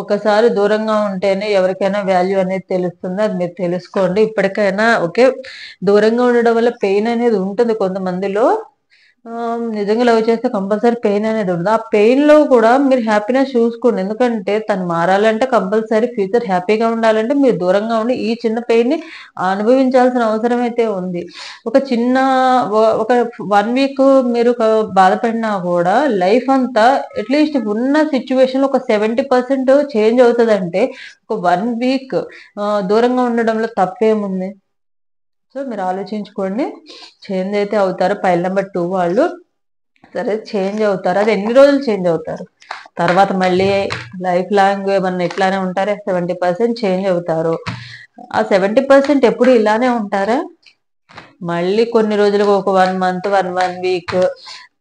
ఒకసారి దూరంగా ఉంటేనే ఎవరికైనా వాల్యూ అనేది తెలుస్తుంది. అది మీరు తెలుసుకోండి. ఇప్పటికైనా ఓకే, దూరంగా ఉండడం వల్ల పెయిన్ అనేది ఉంటుంది కొంతమందిలో. నిజంగా లవ్ చేస్తే కంపల్సరీ పెయిన్ అనేది ఉండదు. ఆ పెయిన్‌లో కూడా మీరు హ్యాపీనెస్ చూసుకోండి. ఎందుకంటే తను మారాలంటే కంపల్సరీ ఫ్యూచర్ హ్యాపీగా ఉండాలంటే మీరు దూరంగా ఉండి ఈ చిన్న పెయిన్‌ని అనుభవించాల్సిన అవసరం అయితే ఉంది. ఒక చిన్న ఒక 1 వీక్ మీరు బాధపడినా కూడా లైఫ్ అంతా అట్‌లీస్ట్ ఉన్న సిట్యుయేషన్‌లో ఒక 70% చేంజ్ అవుతదంటే ఒక 1 వీక్ దూరంగా ఉండడంలో తప్పేముంది? సో, మీరు ఆలోచించుకోండి. చేంజ్ అయితే అవుతారు. పైల్ నంబర్ 2 వాళ్ళు. సరే చేంజ్ అవుతారు. అది ఎన్ని రోజులు చేంజ్ అవుతారు? తర్వాత మళ్ళీ లైఫ్ లాంగ్ ఏమన్నా ఇట్లానే ఉంటారా? 70% చేంజ్ అవుతారు. ఆ 70% ఎప్పుడు ఇలానే ఉంటారా? మళ్ళీ కొన్ని రోజులుగా ఒక 1 మంత్, 1 వీక్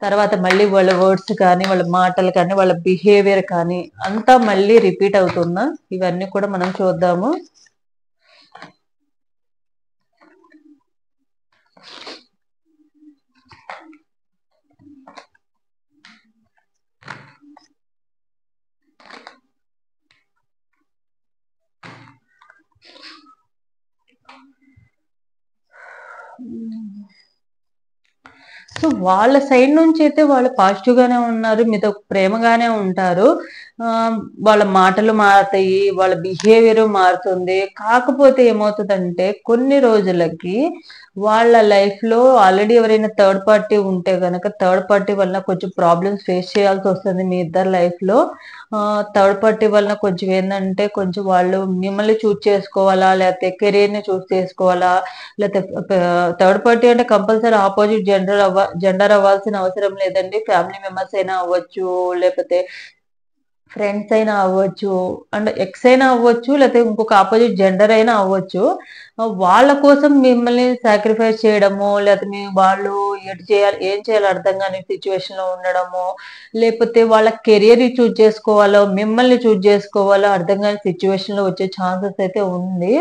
తర్వాత మళ్ళీ వాళ్ళ వర్డ్స్ కానీ, వాళ్ళ మాటలు కానీ, వాళ్ళ బిహేవియర్ కానీ అంతా మళ్ళీ రిపీట్ అవుతుందా? ఇవన్నీ కూడా మనం చూద్దాము. సో వాళ్ళ సైడ్ నుంచి అయితే వాళ్ళు పాజిటివ్ గానే ఉన్నారు. మీతో ప్రేమగానే ఉంటారు. వాళ్ళ మాటలు మారతాయి. వాళ్ళ బిహేవియర్ మారుతుంది. కాకపోతే ఏమవుతుందంటే కొన్ని రోజులకి వాళ్ళ లైఫ్‌లో ఆల్రెడీ ఎవరైనా థర్డ్ పార్టీ ఉంటే గనక థర్డ్ పార్టీ వల్ల కొంచెం ప్రాబ్లమ్స్ ఫేస్ చేయాల్సి వస్తుంది మీ ఇద్దరి లైఫ్‌లో. థర్డ్ పార్టీ వలన కొంచెం ఏందంటే కొంచెం వాళ్ళు మిమ్మల్ని చూజ్ చేసుకోవాలా? లేకపోతే కెరియర్‌ని చూజ్ చేసుకోవాలా? లేతే థర్డ్ పార్టీ అంటే కంపల్సరీ ఆపోజిట్ జెండర్ అవ్వాల్సిన అవసరం లేదండి. ఫ్యామిలీ మెంబర్స్ అయినా అవ్వచ్చు. లేకపోతే ఫ్రెండ్స్ అయినా అవ్వచ్చు. అండ్ ఎక్స్ అయినా అవ్వచ్చు. లేతే ఇంకొక అపోజిట్ జెండర్ అయినా అవ్వచ్చు. వాళ్ళ కోసం మిమ్మల్ని సాక్రిఫైస్ చేయడము, లేతే వాళ్ళు ఏం చేయాలో అర్థం గాని సిట్యుయేషన్‌లో ఉండడము, లేపోతే వాళ్ళ కెరియర్‌ని చూజ్ చేసుకోవాలో, మిమ్మల్ని చూజ్ చేసుకోవాలో అర్థం గాని సిట్యుయేషన్‌లో వచ్చే ఛాన్సెస్ అయితే ఉంది.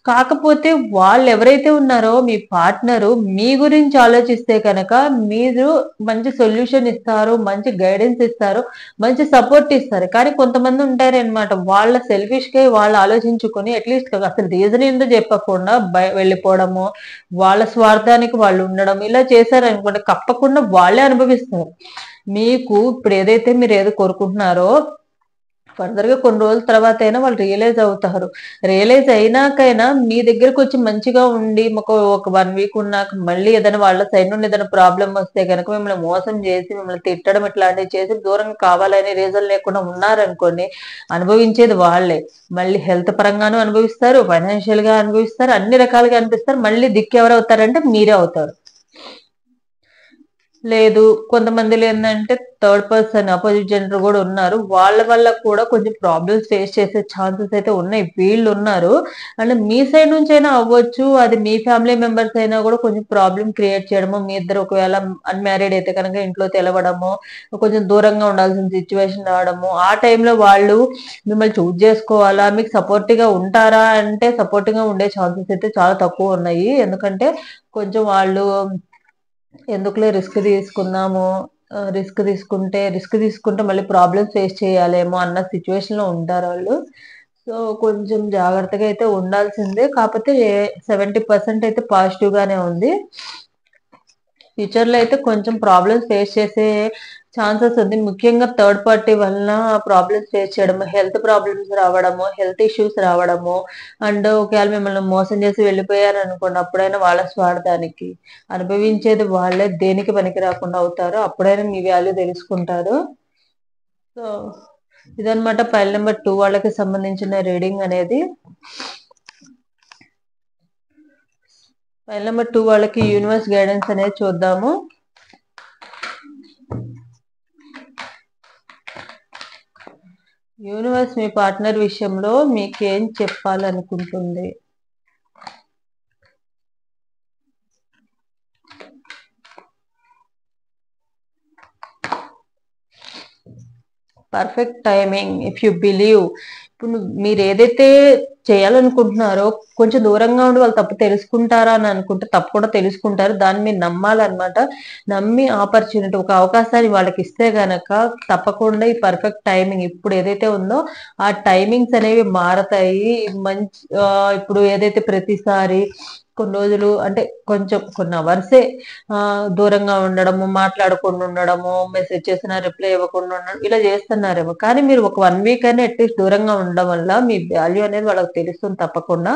కాకపోతే వాళ్ళెవరైతే ఉన్నారో మీ పార్ట్నరు మీ గురించి ఆలోచిస్తే కనుక మీరు మంచి సొల్యూషన్ ఇస్తారు. మంచి గైడెన్స్ ఇస్తారు. మంచి సపోర్ట్ ఇస్తారు. కానీ కొంతమంది ఉంటారనమాట. వాళ్ళ సెల్ఫిష్‌గా వాళ్ళు ఆలోచించుకొని అట్‌లీస్ట్ అసలు రీజన్ ఏందో చెప్పకుండా వెళ్ళిపోవడము, వాళ్ళ స్వార్థానికి వాళ్ళు ఉండడం ఇలా చేశారనుకోండి తప్పకుండా వాళ్ళే అనుభవిస్తారు. మీకు ఇప్పుడు ఏదైతే మీరు ఏది కోరుకుంటున్నారో ఫర్దర్‌గా కొన్ని రోజుల తర్వాతైనా వాళ్ళు రియలైజ్ అవుతారు. రియలైజ్ అయినాకైనా మీ దగ్గరకొచ్చి మంచిగా ఉండి ఒక 1 వీక్ ఉన్నాక మళ్ళీ ఏదైనా వాళ్ళ సైడ్ నుండి ఏదైనా ప్రాబ్లమ్ వస్తే గనక మిమ్మల్ని మోసం చేసి, మిమ్మల్ని తిట్టడం ఇట్లాంటివి చేసి దూరంగా కావాలని రీజన్ లేకుండా ఉన్నారనుకోండి, అనుభవించేది వాళ్ళే. మళ్ళీ హెల్త్ పరంగాను అనుభవిస్తారు, ఫైనాన్షియల్‌గా అనుభవిస్తారు, అన్ని రకాలుగా అనిపిస్తారు. మళ్ళీ దిక్కెవరవుతారంటే మీరే అవుతారు. లేదు. కొంతమందిలో ఏందంటే థర్డ్ పర్సన్ అపోజిట్ జెండర్ గూడా ఉన్నారు. వాళ్ళ వల్ల కూడా కొంచెం ప్రాబ్లమ్స్ ఫేస్ చేసే ఛాన్సెస్ అయితే ఉన్నాయి. వీళ్ళున్నారు. అండ్ మీ సైడ్ నుంచైనా అవ్వచ్చు. అది మీ ఫ్యామిలీ మెంబర్స్ అయినా గూడా కొంచెం ప్రాబ్లమ్ క్రియేట్ చేయడము. మీ ఇద్దరు ఒకవేళ అన్‌మ్యారీడ్ అయితే కనుక ఇంట్లో తెలవడము, కొంచెం దూరంగా ఉండాల్సిన సిట్యుయేషన్ రావడము. ఆ టైంలో వాళ్ళు మిమ్మల్ని చూజ్ జేసుకోవాలా? మీకు సపోర్టివ్‌గా ఉంటారా? అంటే సపోర్టివ్‌గా ఉండే ఛాన్సెస్ అయితే చాలా తక్కువున్నాయి. ఎందుకంటే కొంచెం వాళ్ళు ఎందుకులే రిస్క్ తీసుకుంటే మళ్ళీ ప్రాబ్లమ్స్ ఫేస్ చేయాలేమో అన్న సిట్యుయేషన్‌లో ఉంటారాళ్ళు. సో, కొంచెం జాగ్రత్తగా అయితే ఉండాల్సిందే. కాపోతే 70% అయితే పాజిటివ్ గానే ఉంది. ఫ్యూచర్‌లో అయితే కొంచెం ప్రాబ్లమ్స్ ఫేస్ చేసే ఛాన్సెస్ ఉంది. ముఖ్యంగా థర్డ్ పార్టీ వలన ప్రాబ్లమ్స్ ఫేస్ చేయడము, హెల్త్ ప్రాబ్లమ్స్ రావడము, హెల్త్ ఇష్యూస్ రావడము, అండ్ ఒకవేళ మిమ్మల్ని మోసం చేసి వెళ్ళిపోయారనుకోండి, అప్పుడైనా వాళ్ళ స్వార్థానికి అనుభవించేది వాళ్ళే. దేనికి పనికి రాకుండా అవుతారు. అప్పుడైనా మీ వాల్యూ తెలుసుకుంటారు. సో, ఇదనమాట ఫైల్ నంబర్ 2 వాళ్ళకి సంబంధించిన రీడింగ్ అనేది. ఫైల్ నంబర్ 2 వాళ్ళకి యూనివర్స్ గైడెన్స్ అనేది చూద్దాము. యూనివర్స్ మీ పార్ట్నర్ విషయంలో మీకేం చెప్పాలనుకుంటుంది? Perfect timing if you believe. ఇప్పుడు మీరేదైతే చేయాలనుకుంటున్నారో కొంచెం దూరంగా ఉండి వాళ్ళు తప్పు తెలుసుకుంటారా అని అనుకుంటే తప్పకుండా తెలుసుకుంటారు. దాన్ని మీరు నమ్మాలన్నమాట. నమ్మి ఆపర్చునిటీ ఒక అవకాశాన్ని వాళ్ళకి ఇస్తే గనక తప్పకుండా ఈ పర్ఫెక్ట్ టైమింగ్ ఇప్పుడు ఏదైతే ఉందో ఆ టైమింగ్స్ అనేవి మారతాయి. మంచి ఇప్పుడు ఏదైతే ప్రతిసారి కొన్ని రోజులు అంటే కొంచెం కొన్ని అవర్సే దూరంగా ఉండడము, మాట్లాడకుండా ఉండడము, మెసేజ్ చేసినా రిప్లై ఇవ్వకుండా ఉండడం ఇలా చేస్తున్నారేమో. కానీ మీరు ఒక 1 వీక్ అయినా అట్లీస్ట్ దూరంగా ఉండడం వల్ల మీ వాల్యూ అనేది వాళ్ళకి తెలుస్తుంది తప్పకుండా.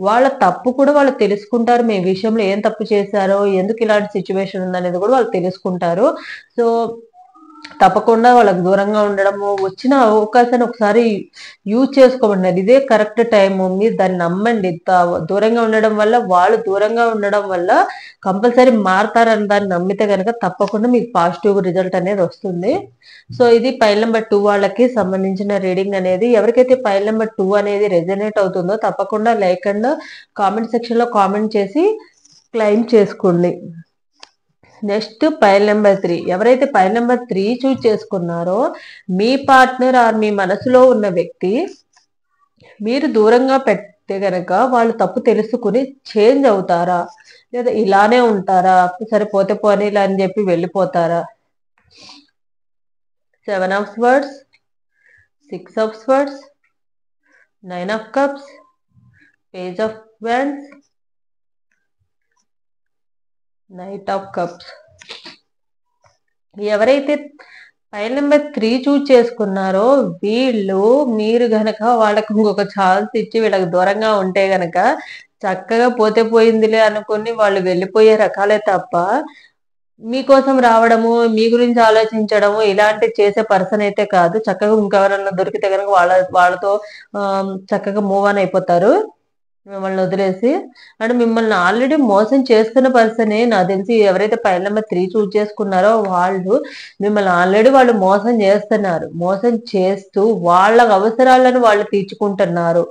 వాళ్ళ తప్పు కూడా వాళ్ళు తెలుసుకుంటారు. మీ విషయంలో ఏం తప్పు చేశారో, ఎందుకు ఇలాంటి సిచ్యువేషన్ ఉందనేది కూడా వాళ్ళు తెలుసుకుంటారు. సో తప్పకుండా వాళ్ళకి దూరంగా ఉండడము, వచ్చిన అవకాశాన్ని ఒకసారి యూజ్ చేసుకోమన్నారు. ఇదే కరెక్ట్ టైము. మీరు దాన్ని నమ్మండి. దూరంగా ఉండడం వల్ల వాళ్ళు దూరంగా ఉండడం వల్ల కంపల్సరీ మారతారని దాన్ని నమ్మితే కనుక తప్పకుండా మీకు పాజిటివ్ రిజల్ట్ అనేది వస్తుంది. సో ఇది పైల్ నెంబర్ 2 వాళ్ళకి సంబంధించిన రీడింగ్ అనేది. ఎవరికైతే పైల్ నెంబర్ 2 అనేది రెజనేట్ అవుతుందో తప్పకుండా లైక్ అండ్ కామెంట్ సెక్షన్ లో కామెంట్ చేసి క్లెయిమ్ చేసుకోండి. Next pile number 3. ఎవరైతే పైల్ నెంబర్ 3 చూజ్ చేసుకున్నారో మీ పార్ట్నర్ ఆర్ మీ మనసులో ఉన్న వ్యక్తి మీరు దూరంగా పెడితే గనక వాళ్ళు తప్పు తెలుసుకుని చేంజ్ అవుతారా, లేదా ఇలానే ఉంటారా, సరే పోతే పోనీలా అని చెప్పి వెళ్ళిపోతారా? 7 of swords, 6 of swords, 9 of cups, page of wands, Knight of cups. ఎవరైతే పైల్ నెంబర్ 3 చూజ్ చేసుకున్నారో వీళ్ళు మీరు గనక వాళ్ళకు ఇంకొక ఛాన్స్ ఇచ్చి వీళ్ళకి దూరంగా ఉంటే గనక చక్కగా పోతే పోయిందిలే అనుకుని వాళ్ళు వెళ్ళిపోయే రకాలే తప్ప మీకోసం రావడము, మీ గురించి ఆలోచించడము ఇలాంటి చేసే పర్సన్ అయితే కాదు. చక్కగా ఇంకెవరన్నా దొరికితే కనుక వాళ్ళతో చక్కగా మూవ్ ఆన్ అయిపోతారు మిమ్మల్ని వదిలేసి. అండ్ మిమ్మల్ని ఆల్రెడీ మోసం చేస్తున్న పర్సనే నాకు తెలిసి. ఎవరైతే పైల్ నెంబర్ 3 చూజ్ చేసుకున్నారో వాళ్ళు మిమ్మల్ని ఆల్రెడీ వాళ్ళు మోసం చేస్తున్నారు. మోసం చేస్తూ వాళ్ళ అవసరాలను వాళ్ళు తీర్చుకుంటున్నారు.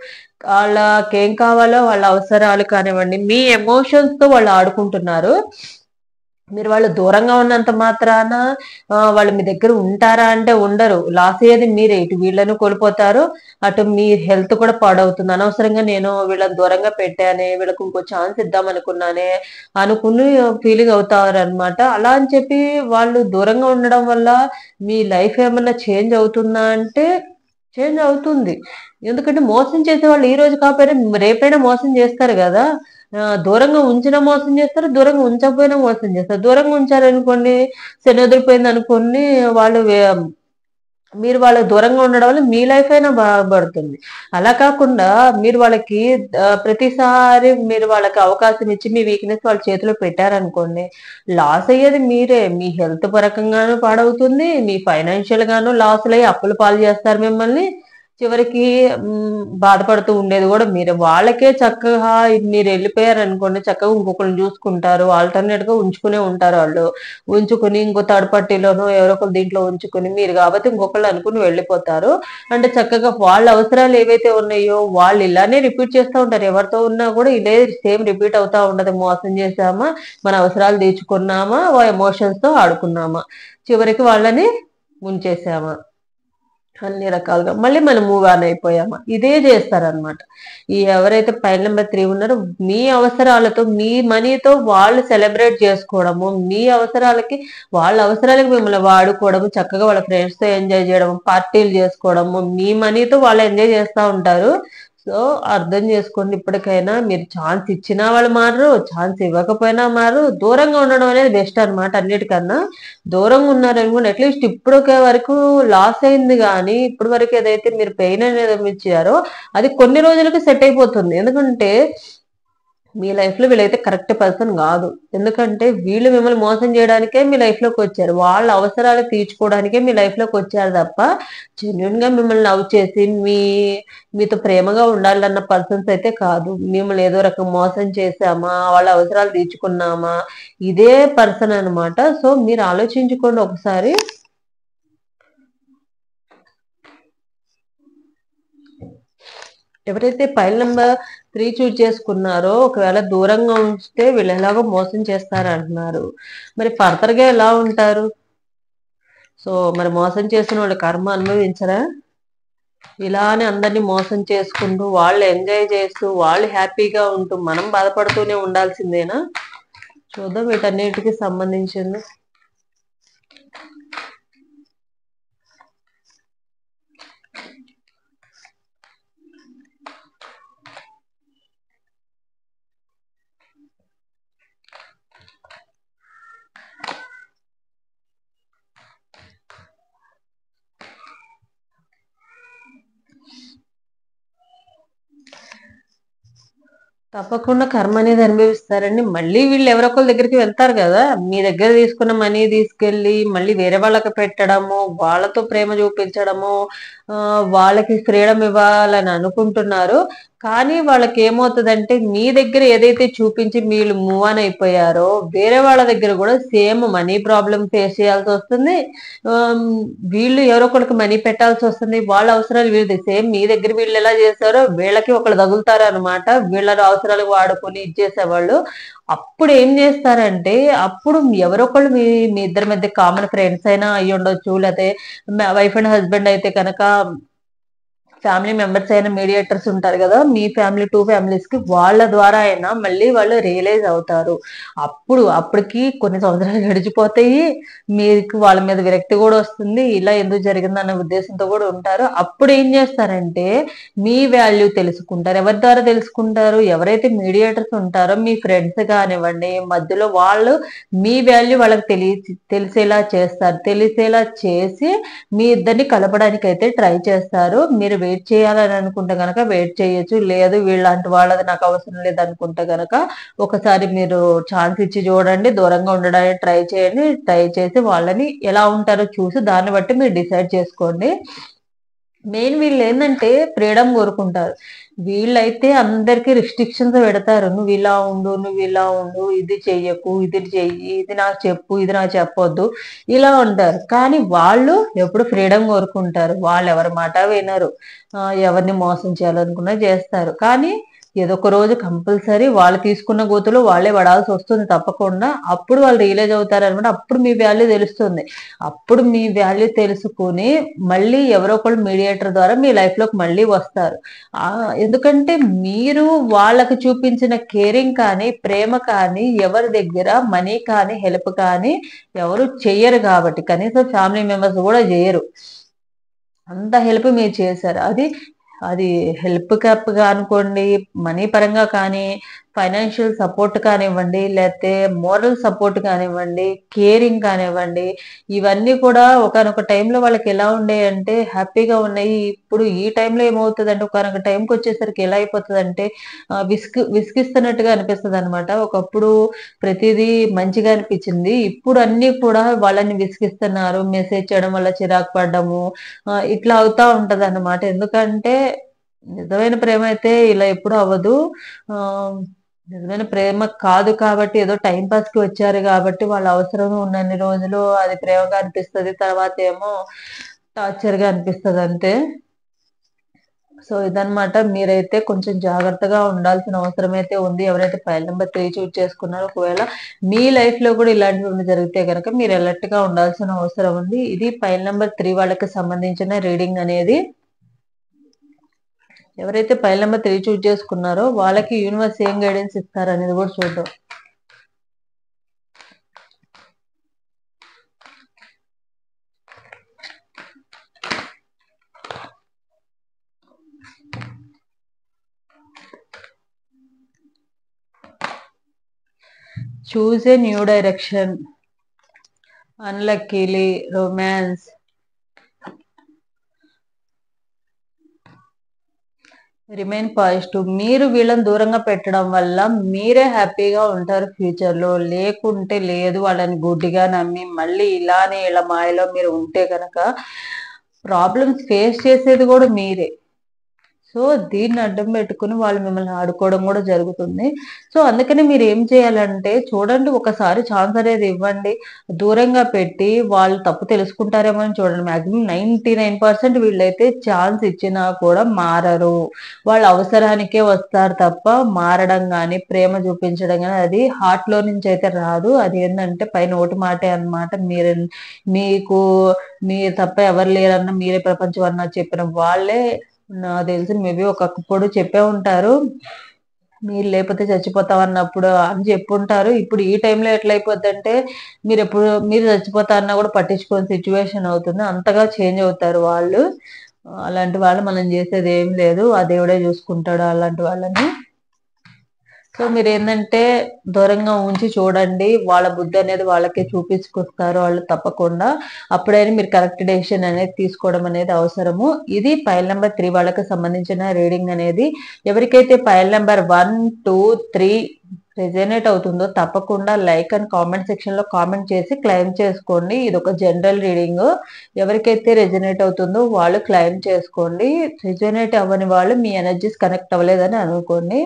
వాళ్ళకేం కావాలో వాళ్ళ అవసరాలు కానివ్వండి, మీ ఎమోషన్స్ తో వాళ్ళు ఆడుకుంటున్నారు. మీరు వాళ్ళు దూరంగా ఉన్నంత మాత్రాన వాళ్ళు మీ దగ్గర ఉంటారా అంటే ఉండరు. లాస్ అయ్యేది మీరే. ఇటు వీళ్ళను కోల్పోతారు, అటు మీ హెల్త్ కూడా పాడవుతుంది. అనవసరంగా నేను వీళ్ళని దూరంగా పెట్టానే, వీళ్ళకి ఇంకో ఛాన్స్ ఇద్దాం అనుకున్నానే అనుకుని ఫీలింగ్ అవుతారు అనమాట. అలా అని చెప్పి వాళ్ళు దూరంగా ఉండడం వల్ల మీ లైఫ్ ఏమన్నా చేంజ్ అవుతుందా అంటే చేంజ్ అవుతుంది. ఎందుకంటే మోసం చేసే వాళ్ళు ఈ రోజు కాకపోయినా రేపైనా మోసం చేస్తారు కదా. దూరంగా ఉంచినా మోసం చేస్తారు, దూరంగా ఉంచకపోయినా మోసం చేస్తారు. దూరంగా ఉంచారనుకోండి, శని వదిలిపోయింది అనుకోండి, వాళ్ళు మీరు వాళ్ళకి దూరంగా ఉండడం వల్ల మీ లైఫ్ అయినా బాగుపడుతుంది. అలా కాకుండా మీరు వాళ్ళకి ప్రతిసారి మీరు వాళ్ళకి అవకాశం ఇచ్చి మీ వీక్నెస్ వాళ్ళ చేతిలో పెట్టారనుకోండి, లాస్ అయ్యేది మీరే. మీ హెల్త్ పరకంగాను పాడవుతుంది, మీ ఫైనాన్షియల్ గాను లాస్ అయ్యి అప్పుల పాలు చేస్తారు మిమ్మల్ని. చివరికి బాధపడుతూ ఉండేది కూడా మీరే. వాళ్ళకే చక్కగా మీరు వెళ్ళిపోయారు అనుకోండి, చక్కగా ఇంకొకరిని చూసుకుంటారు. ఆల్టర్నేట్ గా ఉంచుకునే ఉంటారు. వాళ్ళు ఉంచుకుని ఇంకో థర్డ్ పార్టీలోనో ఎవరో ఒకరు దీంట్లో ఉంచుకుని మీరు కాబట్టి ఇంకొకళ్ళు అనుకుని వెళ్ళిపోతారు. అంటే చక్కగా వాళ్ళ అవసరాలు ఏవైతే ఉన్నాయో వాళ్ళు ఇలానే రిపీట్ చేస్తూ ఉంటారు. ఎవరితో ఉన్నా కూడా ఇదే సేమ్ రిపీట్ అవుతా ఉండదు. మోసం చేసామా, మన అవసరాలు తీర్చుకున్నామా, ఎమోషన్స్ తో ఆడుకున్నామా, చివరికి వాళ్ళని ముంచేసామా, అన్ని రకాలుగా మళ్ళీ మనం మూవ్ ఆన్ అయిపోయామా, ఇదే చేస్తారనమాట. ఈ ఎవరైతే పైల్ నెంబర్ 3 ఉన్నారో మీ అవసరాలతో, మీ మనీతో వాళ్ళు సెలబ్రేట్ చేసుకోవడము, మీ అవసరాలకి వాళ్ళ అవసరాలకి మిమ్మల్ని వాడుకోవడము, చక్కగా వాళ్ళ ఫ్రెండ్స్ తో ఎంజాయ్ చేయడము, పార్టీలు చేసుకోవడము, మీ మనీతో వాళ్ళు ఎంజాయ్ చేస్తూ ఉంటారు. సో అర్థం చేసుకోండి. ఇప్పటికైనా మీరు ఛాన్స్ ఇచ్చినా వాళ్ళు మారరు, ఛాన్స్ ఇవ్వకపోయినా మారరు. దూరంగా ఉండడం అనేది బెస్ట్ అనమాట. అన్నిటికన్నా దూరంగా ఉన్నారనుకోండి, అట్లీస్ట్ ఇప్పుడు వరకు లాస్ అయింది కానీ ఇప్పటి వరకు ఏదైతే మీరు పెయిన్ అనేది ఇచ్చారో అది కొన్ని రోజులకి సెట్ అయిపోతుంది. ఎందుకంటే మీ లైఫ్ లో వీళ్ళైతే కరెక్ట్ పర్సన్ కాదు. ఎందుకంటే వీళ్ళు మిమ్మల్ని మోసం చేయడానికే మీ లైఫ్ లోకి వచ్చారు. వాళ్ళ అవసరాలు తీర్చుకోవడానికే మీ లైఫ్ లోకి వచ్చారు తప్ప జెన్యున్ గా మిమ్మల్ని లవ్ చేసి మీతో ప్రేమగా ఉండాలన్న పర్సన్స్ అయితే కాదు. మిమ్మల్ని ఏదో రకం మోసం చేసామా, వాళ్ళ అవసరాలు తీర్చుకున్నామా, ఇదే పర్సన్ అనమాట. సో మీరు ఆలోచించుకోండి ఒకసారి. ఎవరైతే పైల్ నెంబర్ 3 చూజ్ చేసుకున్నారో ఒకవేళ దూరంగా ఉంచితే వీళ్ళు ఎలాగో మోసం చేస్తారంటున్నారు. మరి ఫర్దర్ గా ఎలా ఉంటారు? సో మరి మోసం చేసిన వాళ్ళు కర్మ అనుభవించరా? ఇలానే అందరినీ మోసం చేసుకుంటూ వాళ్ళు ఎంజాయ్ చేస్తూ వాళ్ళు హ్యాపీగా ఉంటూ మనం బాధపడుతూనే ఉండాల్సిందేనా? చూద్దాం వీటన్నిటికి సంబంధించింది. తప్పకుండా కర్మ అనేది అనుభవిస్తారండి. మళ్ళీ వీళ్ళు ఎవరో ఒకళ్ళ దగ్గరికి వెళ్తారు కదా! మీ దగ్గర తీసుకున్న మనీ తీసుకెళ్ళి మళ్ళీ వేరే వాళ్ళకి పెట్టడము, వాళ్ళతో ప్రేమ చూపించడము, వాళ్ళకి ఫ్రీడమ్ ఇవ్వాలని అనుకుంటున్నారు. కానీ వాళ్ళకేమవుతదంటే మీ దగ్గర ఏదైతే చూపించి వీళ్ళు మూవ్ ఆన్ అయిపోయారో, వేరే వాళ్ళ దగ్గర కూడా సేమ్ మనీ ప్రాబ్లమ్ ఫేస్ చేయాల్సొస్తుంది. ఆహ్, వీళ్ళు ఎవరో ఒకళ్ళకి మనీ పెట్టాల్సొస్తుంది. వాళ్ళ అవసరాలు వీళ్ళది. సేమ్ మీ దగ్గర వీళ్ళెలా చేశారో వీళ్ళకి ఒకళ్ళు తగులుతారనమాట. వీళ్ళ అవసరాలకు వాడుకొని ఇచ్చేసేవాళ్ళు. అప్పుడు ఏం చేస్తారంటే, అప్పుడు ఎవరో ఒకళ్ళు మీ మీ ఇద్దరి మధ్య కామన్ ఫ్రెండ్స్ అయినా అయ్యుండొచ్చు. లేతే వైఫ్ అండ్ హస్బెండ్ అయితే కనక ఫ్యామిలీ మెంబర్స్ అయినా మీడియేటర్స్ ఉంటారు కదా! మీ ఫ్యామిలీ 2 ఫ్యామిలీస్‌కి వాళ్ళ ద్వారా అయినా మళ్ళీ వాళ్ళు రియలైజ్ అవుతారు. అప్పటికి కొన్ని సంవత్సరాలు గడిచిపోతాయి. మీకు వాళ్ళ మీద విరక్తి కూడా వస్తుంది. ఇలా ఎందుకు జరిగిందన్న ఉద్దేశంతో కూడా ఉంటారు. అప్పుడు ఏం చేస్తారంటే మీ వాల్యూ తెలుసుకుంటారు. ఎవరి ద్వారా తెలుసుకుంటారు? ఎవరైతే మీడియేటర్స్ ఉంటారో మీ ఫ్రెండ్స్ కానివ్వండి, మధ్యలో వాళ్ళు మీ వాల్యూ వాళ్ళకి తెలిసేలా చేస్తారు. తెలిసేలా చేసి మీ ఇద్దరిని కలపడానికైతే ట్రై చేస్తారు. మీరు వెయిట్ చేయాలని అనుకుంటే గనక వెయిట్ చేయొచ్చు. లేదు వీళ్ళంటి వాళ్ళది నాకు అవసరం లేదనుకుంటే గనక ఒకసారి మీరు ఛాన్స్ ఇచ్చి చూడండి. దూరంగా ఉండడానికి ట్రై చేయండి. ట్రై చేసి వాళ్ళని ఎలా ఉంటారో చూసి దాన్ని బట్టి మీరు డిసైడ్ చేసుకోండి. మెయిన్ వీళ్ళేందంటే ఫ్రీడమ్ కోరుకుంటారు. వీళ్ళైతే అందరికి రిస్ట్రిక్షన్స్ పెడతారు. నువ్విలా ఉండు, నువ్విలా ఉండు, ఇది చెయ్యకు, ఇది చెయ్యి, ఇది నాకు చెప్పు, ఇది నాకు చెప్పొద్దు. ఇలా ఉంటారు. కానీ వాళ్ళు ఎప్పుడు ఫ్రీడమ్ కోరుకుంటారు. వాళ్ళెవరి మాట వినరు. ఎవరిని మోసం చేయాలనుకున్నా చేస్తారు. కానీ ఏదో ఒక రోజు కంపల్సరీ వాళ్ళు తీసుకున్న గోతిలో వాళ్ళే పడాల్సి వస్తుంది తప్పకుండా. అప్పుడు వాళ్ళు రియలైజ్ అవుతారనమాట. అప్పుడు మీ వాల్యూ తెలుస్తుంది. అప్పుడు మీ వాల్యూ తెలుసుకొని మళ్ళీ ఎవరో ఒకళ్ళు మీడియేటర్ ద్వారా మీ లైఫ్‌లోకి మళ్ళీ వస్తారు. ఎందుకంటే మీరు వాళ్ళకి చూపించిన కేరింగ్ కానీ, ప్రేమ కానీ, ఎవరి దగ్గర మనీ కానీ, హెల్ప్ కానీ ఎవరు చెయ్యరు కాబట్టి. కనీసం ఫ్యామిలీ మెంబర్స్ గూడా జెయ్యరు. అంత హెల్ప్ మీరు చేశారు. అది అది హెల్ప్ కప్‌గా అనుకోండి, మనీ పరంగా కానీ, ఫైనాన్షియల్ సపోర్ట్ కానివ్వండి, లేతే మోరల్ సపోర్ట్ కానివ్వండి, కేరింగ్ కానివ్వండి, ఇవన్నీ కూడా ఒకానొక టైంలో వాళ్ళకెలా ఉండేయంటే హ్యాపీగా ఉన్నాయి. ఇప్పుడు ఈ టైంలో ఏమవుతదంటే ఒకానొక టైంకొచ్చేసరికి ఎలా అయిపోతదంటే విసిగిస్తున్నట్టుగా అనిపిస్తదనమాట. ఒకప్పుడు ప్రతిదీ మంచిగా అనిపిచ్చింది. ఇప్పుడు అన్నీ కూడా వాళ్ళని విసిగిస్తున్నారు. మెసేజ్ చేయడం వల్ల చిరాకు పడ్డము, ఇట్లా అవుతా ఉంటదన్నమాట. ఎందుకంటే నిజమైన ప్రేమ అయితే ఇలా ఎప్పుడు అవ్వదు. ఆహ్, నిజమైన ప్రేమ కాదు కాబట్టి ఏదో టైమ్ పాస్‌కి వచ్చారు గాబట్టి వాళ్ళ అవసరం ఉన్నన్ని రోజులు అది ప్రేమగా అనిపిస్తది. తర్వాతేమో టార్చర్‌గా అనిపిస్తదంతే. సో, ఇదనమాట. మీరైతే కొంచెం జాగ్రత్తగా ఉండాల్సిన అవసరమైతే ఉంది. ఎవరైతే ఫైల్ నంబర్ 3 చూజ్ చేసుకున్నారో ఒకవేళ మీ లైఫ్‌లో గూడా ఇలాంటివేమైనా జరిగితే గనక మీరు అలర్ట్‌గా ఉండాల్సిన అవసరం ఉంది. ఇది ఫైల్ నంబర్ 3 వాళ్ళకి సంబంధించిన రీడింగ్ అనేది. ఎవరైతే ఫైల్ నంబర్ 3 చూజ్ చేసుకున్నారో వాళ్ళకి యూనివర్స్ ఏం గైడెన్స్ ఇస్తారనేది గూడా చూద్దాం. Choose a new direction. Unluckily, romance. Remain positive. మీరు వీళ్ళని దూరంగా పెట్టడం వల్ల మీరే హ్యాపీగా ఉంటారు ఫ్యూచర్‌లో. లేకుంటే లేదు వాళ్ళని గుడ్డిగా నమ్మి మళ్ళీ ఇలానే ఈళ్ళ మాయలో మీరు ఉంటే గనక ప్రాబ్లమ్స్ ఫేస్ చేసేది గూడా మీరే. సో దీన్ని అడ్డం పెట్టుకుని వాళ్ళు మిమ్మల్ని ఆడుకోవడం కూడా జరుగుతుంది. సో అందుకని మీరు ఏం చేయాలంటే చూడండి, ఒకసారి ఛాన్స్ అనేది ఇవ్వండి. దూరంగా పెట్టి వాళ్ళు తప్పు తెలుసుకుంటారేమో అని చూడండి. మాక్సిమం 99% వీళ్ళైతే ఛాన్స్ ఇచ్చినా కూడా మారరు. వాళ్ళ అవసరానికే వస్తారు తప్ప మారడం కానీ ప్రేమ చూపించడం కానీ అది హార్ట్ లో నుంచి అయితే రాదు. అది ఏంటంటే పై నోటి మాటే అన్నమాట. మీకు మీరు తప్ప ఎవరు లేరన్నా, మీరే ప్రపంచం అన్నా చెప్పిన వాళ్ళే నాకు తెలిసి మేబీ ఒకప్పుడు చెప్పే ఉంటారు, మీరు లేకపోతే చచ్చిపోతావు అన్నప్పుడు అని చెప్పుంటారు. ఇప్పుడు ఈ టైంలో ఎట్లయిపోద్దంటే మీరు చచ్చిపోతా అన్నా కూడా పట్టించుకోని సిచ్యువేషన్ అవుతుంది. అంతగా చేంజ్ అవుతారు వాళ్ళు. అలాంటి వాళ్ళు మనం చేసేది ఏం లేదు. ఆ దేవుడే చూసుకుంటాడు అలాంటి వాళ్ళని. సో మీరేందంటే దూరంగా ఉంచి చూడండి. వాళ్ళ బుద్ధి అనేది వాళ్ళకే చూపించుకొస్తారు వాళ్ళు తప్పకుండా. అప్పుడైనా మీరు కరెక్ట్ డెసిషన్ అనేది తీసుకోవడం అనేది అవసరము. ఇది ఫైల్ నెంబర్ 3 వాళ్ళకి సంబంధించిన రీడింగ్ అనేది. ఎవరికైతే ఫైల్ నెంబర్ 1, 2, 3 రెజనేట్ అవుతుందో తప్పకుండా లైక్ అండ్ కామెంట్ సెక్షన్ లో కామెంట్ చేసి క్లెయిమ్ చేసుకోండి. ఇది ఒక జనరల్ రీడింగ్. ఎవరికైతే రెజనేట్ అవుతుందో వాళ్ళు క్లెయిమ్ చేసుకోండి. రెజనేట్ అవ్వని వాళ్ళు మీ ఎనర్జీస్ కనెక్ట్ అవ్వలేదని అనుకోండి.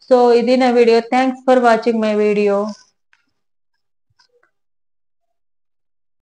సో ఇది నా video. Thanks for watching my video.